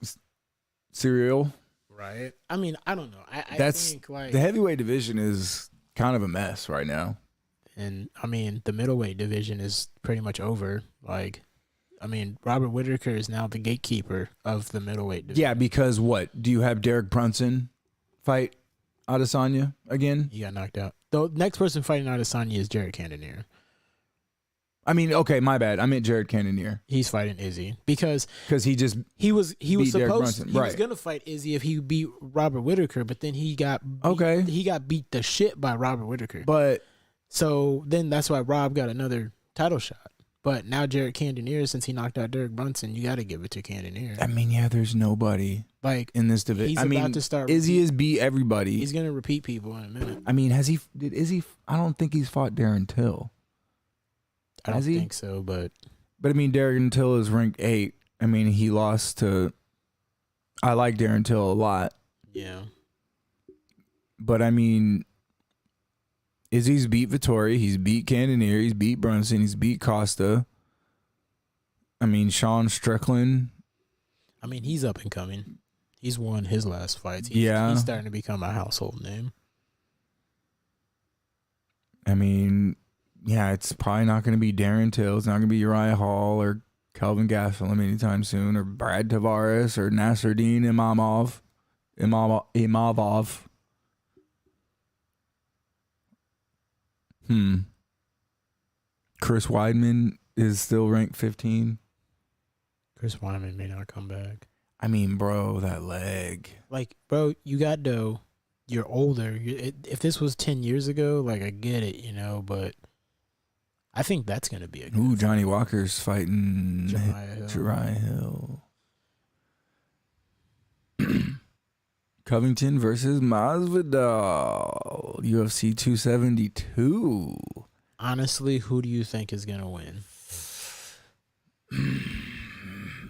Cyril? Right. I mean, I don't know. I think the heavyweight division is kind of a mess right now. And I mean, the middleweight division is pretty much over. Like, I mean, Robert Whittaker is now the gatekeeper of the middleweight division. Yeah, because what? Do you have Derek Brunson fight Adesanya again? He got knocked out. The next person fighting Adesanya is Jared Cannonier. I mean, okay, my bad. I meant Jared Cannonier He's fighting Izzy because he just he was beat Derek supposed Brunson. he was Right. gonna fight Izzy if he beat Robert Whittaker, but then he got beat the shit by Robert Whittaker. But So then that's why Rob got another title shot. But now Jared Cannonier, since he knocked out Derek Brunson, you got to give it to Cannonier. I mean, yeah, there's nobody Like in this division. he's I mean, about to start. Izzy has beat everybody. He's gonna repeat people in a minute. I mean, did Izzy? I don't think he's fought Darren Till. I don't think so, but I mean, Darren Till is ranked 8. I mean, he lost to. I like Darren Till a lot, yeah. but I mean, Izzy's beat Vittori, he's beat Cannonier, he's beat Brunson, he's beat Costa. I mean, Sean Strickland. I mean, he's up and coming. He's won his last fights. Yeah. He's starting to become a household name. I mean, yeah, it's probably not going to be Darren Till. It's not going to be Uriah Hall or Kelvin Gastelum anytime soon, or Brad Tavares or Nasruddin Imavov. Chris Weidman is still ranked 15. Chris Weidman may not come back. I mean, bro, that leg. Like, bro, you got dough. You're older. If this was 10 years ago, like, I get it, you know, but I think that's going to be a good Ooh, Johnny Walker's fighting Jariah Hill. Covington versus Masvidal. UFC 272. Honestly, who do you think is going to win?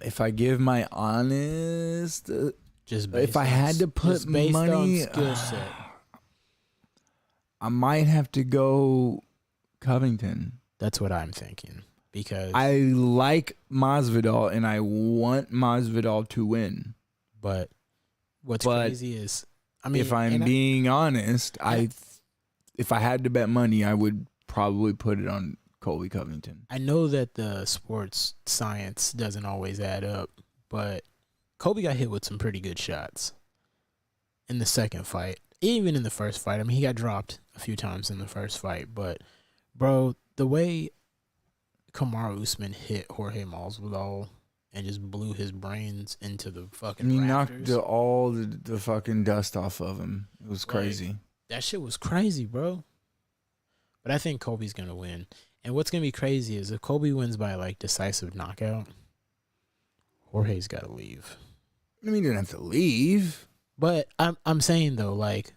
If I give my honest, if I on, had to put money, skill set. I might have to go Covington. That's what I'm thinking because I like Masvidal and I want Masvidal to win. But what's crazy is, I mean, if I'm being honest, if I had to bet money, I would probably put it on Colby Covington. I know that the sports science doesn't always add up, but Colby got hit with some pretty good shots in the second fight. Even in the first fight. I mean, he got dropped a few times in the first fight, but bro, the way Kamaru Usman hit Jorge Masvidal and just blew his brains into the fucking rafters. Knocked all the fucking dust off of him. It was crazy. Like, that shit was crazy, bro. But I think Colby's going to win. And what's going to be crazy is if Colby wins by, like, decisive knockout, Jorge's got to leave. I mean, he didn't have to leave. But I'm saying, though, like...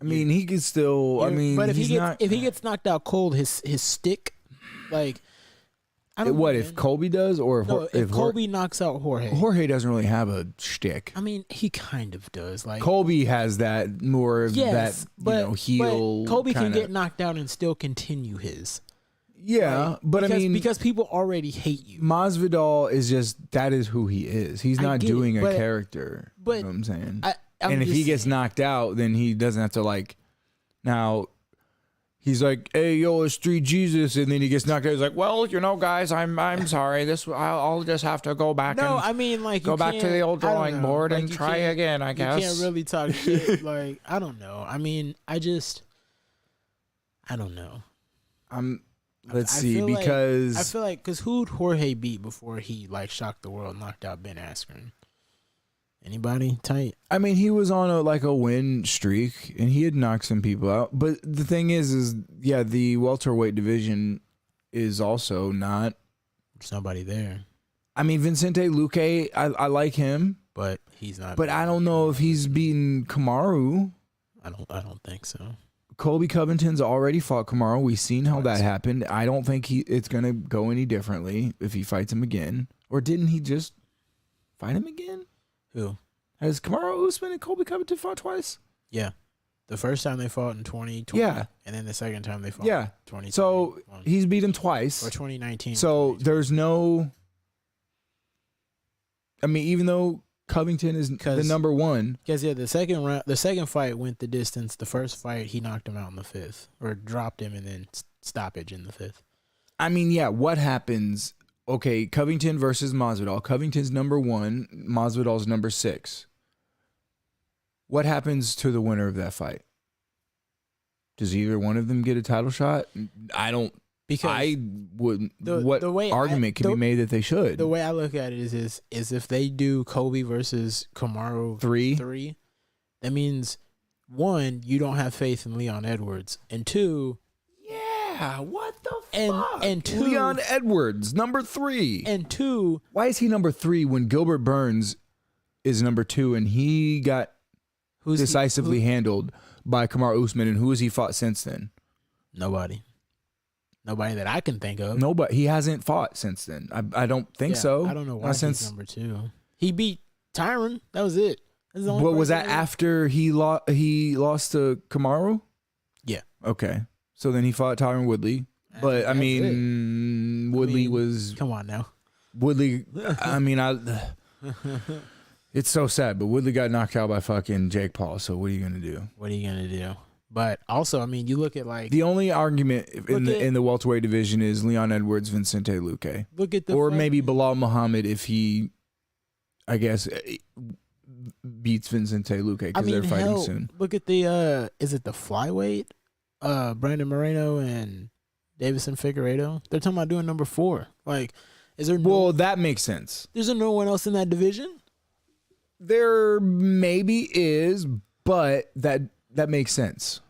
I mean, he could still... I mean, but if he gets knocked out cold, his stick, like... I don't what, know, if man. Colby does? Or if Colby knocks out Jorge. Jorge doesn't really have a shtick. I mean, he kind of does. Like Colby has that more of that, heel. But Colby kinda. can get knocked out and still continue his. Yeah, like, but because people already hate you. Masvidal is just, that is who he is. He's not doing a character. But you know what I'm saying? I'm and if he gets saying. knocked out, then he doesn't have to like, now he's like, hey, yo, it's Street Jesus. And then he gets knocked out. He's like, well, you know, guys, I'm sorry. I'll just have to go back go back to the old drawing board and try again, I guess. You can't really talk shit. Like, I don't know. I mean, I don't know. Let's see, because... I feel like, because who'd Jorge beat before he, like, shocked the world, knocked out Ben Askren? Anybody tight? I mean, he was on a win streak, and he had knocked some people out. But the thing is the welterweight division is also not... There's nobody there. I mean, Vicente Luque, I like him. But he's not... But I don't know if he's beaten Kamaru. I don't think so. Colby Covington's already fought Kamaru. We've seen how that happened. I don't think it's going to go any differently if he fights him again. Or didn't he just fight him again? Who? Has Kamaru Usman and Colby Covington fought twice? Yeah. The first time they fought in 2020. Yeah. And then the second time they fought in 2020. So he's beat him twice. Or 2019. So there's no... I mean, even though Covington is the number one. Because, the second fight went the distance. The first fight, he knocked him out in the fifth. Or dropped him and then stoppage in the fifth. I mean, what happens... Okay, Covington versus Masvidal. Covington's number 1. Masvidal's number 6. What happens to the winner of that fight? Does either one of them get a title shot? I don't Because I would. the What way argument can be made that they should? the way I look at it is if they do Kobe versus Kamaru 3, that means 1, you don't have faith in Leon Edwards, and 2, yeah, what the fuck? And 2, Leon Edwards, number 3. and 2, Why is he number 3 when Gilbert Burns is number 2 and he got decisively handled by Kamaru Usman, and who has he fought since then? Nobody that I can think of. Nobody. He hasn't fought since then. I don't think so. I don't know why he's number 2. He beat Tyron. That was it. That's the only What was that person after he lost to Kamaru? Yeah. Okay. So then he fought Tyron Woodley. But I mean, Woodley was. Come on now. Woodley. I mean, it's so sad, but Woodley got knocked out by fucking Jake Paul. So what are you gonna do? But also, I mean, you look at like the only argument in the welterweight division is Leon Edwards, Vicente Luque. Look at maybe Bilal Muhammad if he, I guess, beats Vicente Luque because they're fighting soon. Look at the is it the flyweight? Brandon Moreno and Davison Figueiredo. They're talking about doing number 4. Like, is there? Well, that makes sense. There's no one else in that division. There maybe is, but that makes sense.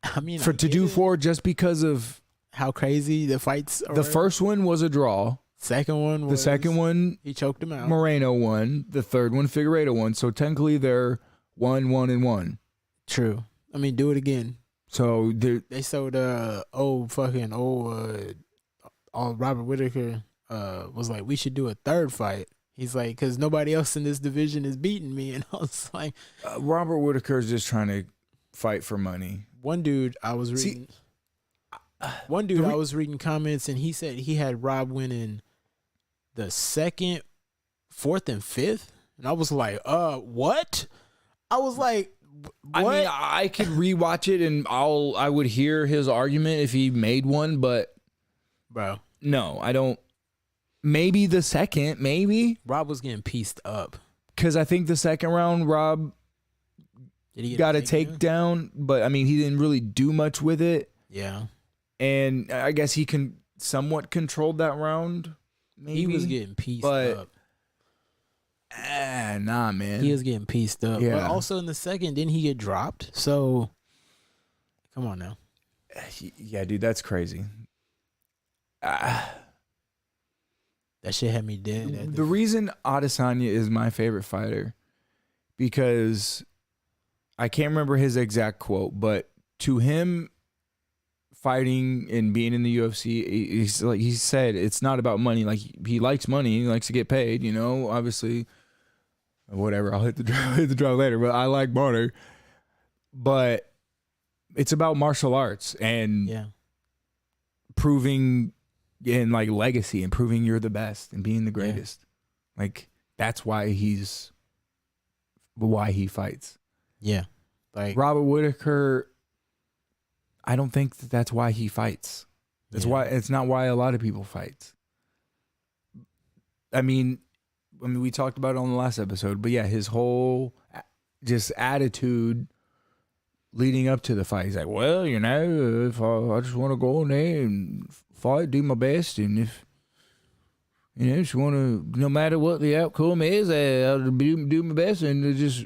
I mean, to do 4 just because of how crazy the fights are. The first one was a draw. The second one, he choked him out. Moreno won. The third one, Figueiredo won. So technically, they're 1-1-1. True. I mean, do it again. So they sold Robert Whittaker was like, we should do a third fight. He's like, because nobody else in this division is beating me, and I was like, Robert Whittaker is just trying to fight for money. One dude I was reading. I was reading comments, and he said he had Rob winning the 2nd, 4th, and 5th, and I was like, what? I was like, what? I mean, I could rewatch it, and I would hear his argument if he made one, but bro, no, I don't. Maybe the second, maybe Rob was getting pieced up because I think the second round Rob got a takedown, but I mean he didn't really do much with it. Yeah. And I guess he can somewhat controlled that round. Maybe. He was getting pieced up. Nah, man. He was getting pieced up. Yeah. But also in the second, didn't he get dropped? So, come on now. Yeah, dude, that's crazy. That shit had me dead. The reason Adesanya is my favorite fighter, because I can't remember his exact quote, but to him, fighting and being in the UFC, he said it's not about money. Like he likes money, he likes to get paid. You know, obviously, whatever. I'll hit the draw later, but I like money. But it's about martial arts and proving and like legacy and proving you're the best and being the greatest. Yeah. Like that's why he fights. Yeah, like Robert Whittaker. I don't think that's why he fights. That's why it's not why a lot of people fight. I mean, we talked about it on the last episode, but yeah, his whole just attitude leading up to the fight. He's like, well, you know, if I just want to go in there and fight, do my best, and if you know, just want to, no matter what the outcome is, I'll do my best and just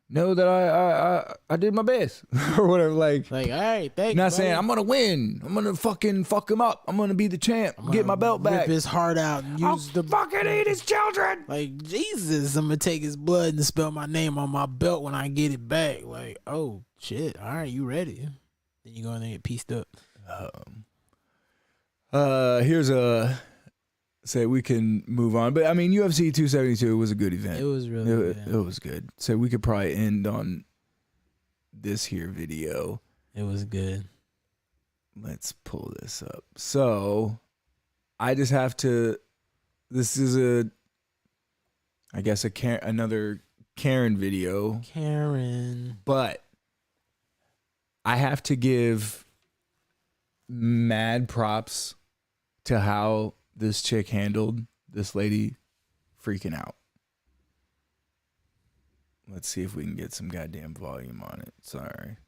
know that I did my best or whatever. Like all right, thanks. Not saying I'm gonna win. I'm gonna fucking fuck him up. I'm gonna be the champ. Get my belt back. Rip his heart out and use I'll fucking eat his children. Like Jesus, I'm gonna take his blood and spell my name on my belt when I get it back. Like, oh shit, all right, you ready? Then you go in there and get pieced up. Here's a. Say we can move on, but I mean UFC 272 was a good event. It was really good. It was good. So we could probably end on this here video. It was good. Let's pull this up. So I just have to. This is another Karen video. Karen, but I have to give mad props to how this chick handled this lady freaking out. Let's see if we can get some goddamn volume on it. Sorry.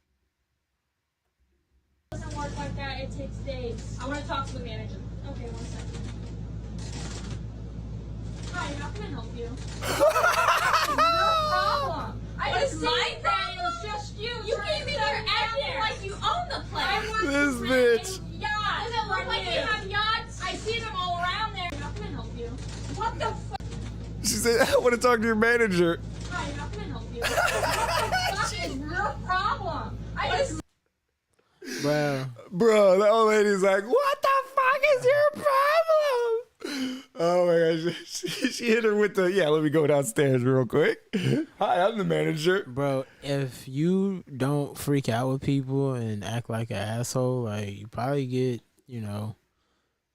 doesn't work like that. It takes days. I want to talk to the manager. Okay, 1 second. Hi, how can I help you? No problem. It's my problem. It's just you. You came in here acting like you own the place. I want This to bitch. rent a yacht. Does it look like you have yachts? I see them all around there. How can I help you? What the fuck? She said, I want to talk to your manager. Hi, how can I help you? What the fuck is your problem? I just Bro, Bro, the old lady's like, what the fuck is your problem? Oh my gosh. She hit her with the, yeah, let me go downstairs real quick. Hi, I'm the manager. bro, if you don't freak out with people and act like an asshole, like you probably get,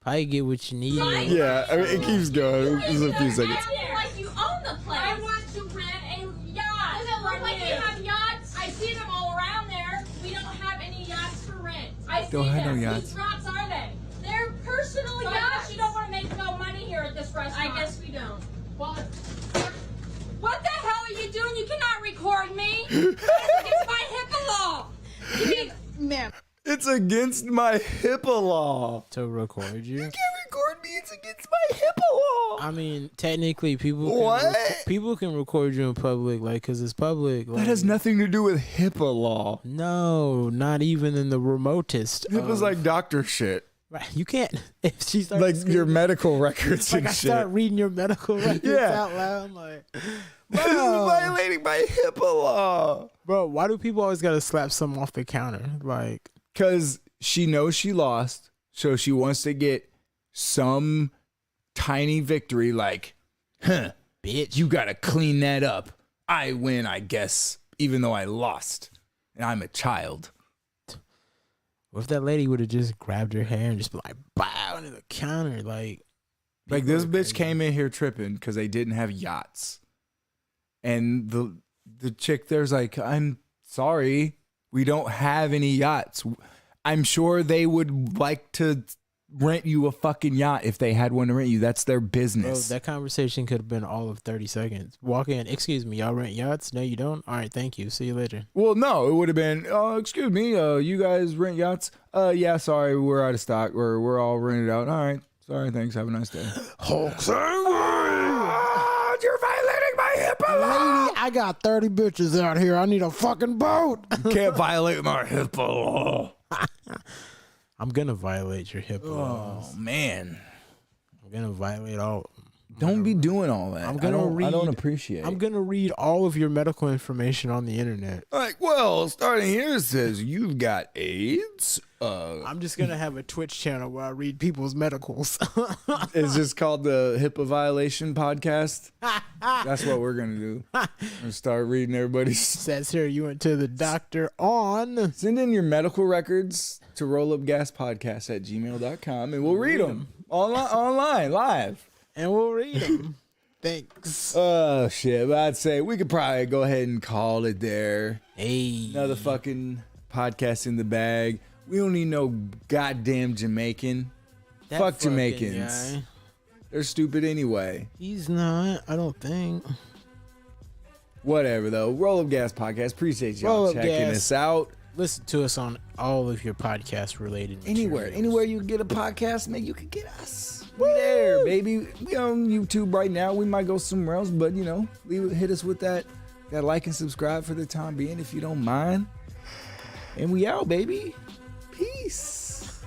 probably get what you need. Right. Yeah, I mean, it keeps going. It's a few seconds. acting like you own the place. I want to rent a yacht. Does it look like you have yachts? I see them all around there. We don't have any yachts for rent. I see Don't have them. no yachts. Whose yachts are they? They're personal yachts. I guess you don't want to make no money here at this restaurant. I guess we don't. Well, what the hell are you doing? You cannot record me. It's my HIPAA law. Ma'am. It's against my HIPAA law. To record you. You can't record me. It's against my HIPAA law. I mean, technically, people can record you in public, like, because it's public. Like, That has nothing to do with HIPAA law. no, not even in the remotest. HIPAA's like doctor shit. Right, you can't. If she starts Like screaming, your medical records like and I shit. start reading your medical records Yeah. out loud, I'm like, This is violating my HIPAA law. bro, why do people always gotta slap something off the counter? Like, Because she knows she lost, so she wants to get some tiny victory like, bitch, you gotta clean that up. I win, I guess, even though I lost. And I'm a child. what if that lady would have just grabbed her hair and just be like, bow into the counter? Like Like people this are bitch crazy. came in here tripping because they didn't have yachts. And the chick there's like, I'm sorry, we don't have any yachts. I'm sure they would like to rent you a fucking yacht if they had one to rent you. That's their Bro, business. that conversation could have been all of 30 seconds. Walk in, excuse me, y'all rent yachts? No, you don't? All right, thank you. See you later. Well, no, it would have been, excuse me, you guys rent yachts? Yeah, sorry, we're out of stock. We're all rented out. All right, sorry, thanks. Have a nice day. Hulk You're violating my HIPAA law. Lady, I got 30 bitches out here. I need a fucking boat. You can't violate my HIPAA law. I'm going to violate your HIPAA laws. Oh, man. I'm going to violate all. Don't be doing all that. I'm gonna I don't read- appreciate I'm it. going to read all of your medical information on the internet. Like, well, starting here it says you've got AIDS. I'm just going to have a Twitch channel where I read people's medicals. It's just called the HIPAA violation podcast. That's what we're gonna do. And start reading everybody's. Says here you went to the doctor on. Send in your medical records to rollupgaspodcast@gmail.com and we'll read them online, live. And we'll read them. Thanks. Oh shit! But I'd say we could probably go ahead and call it there. Hey. Another fucking podcast in the bag. We don't need no goddamn Jamaican. That Fuck fucking Jamaicans. guy. They're stupid anyway. He's not. I don't think. Whatever though. Roll Up Gas Podcast. Appreciate y'all Roll Up checking Gas. us out. Listen to us on all of your podcast related Anywhere materials. you get a podcast, man, you can get us. We there, baby. We on YouTube right now. We might go somewhere else, but hit us with that like and subscribe for the time being if you don't mind. And we out, baby. Peace.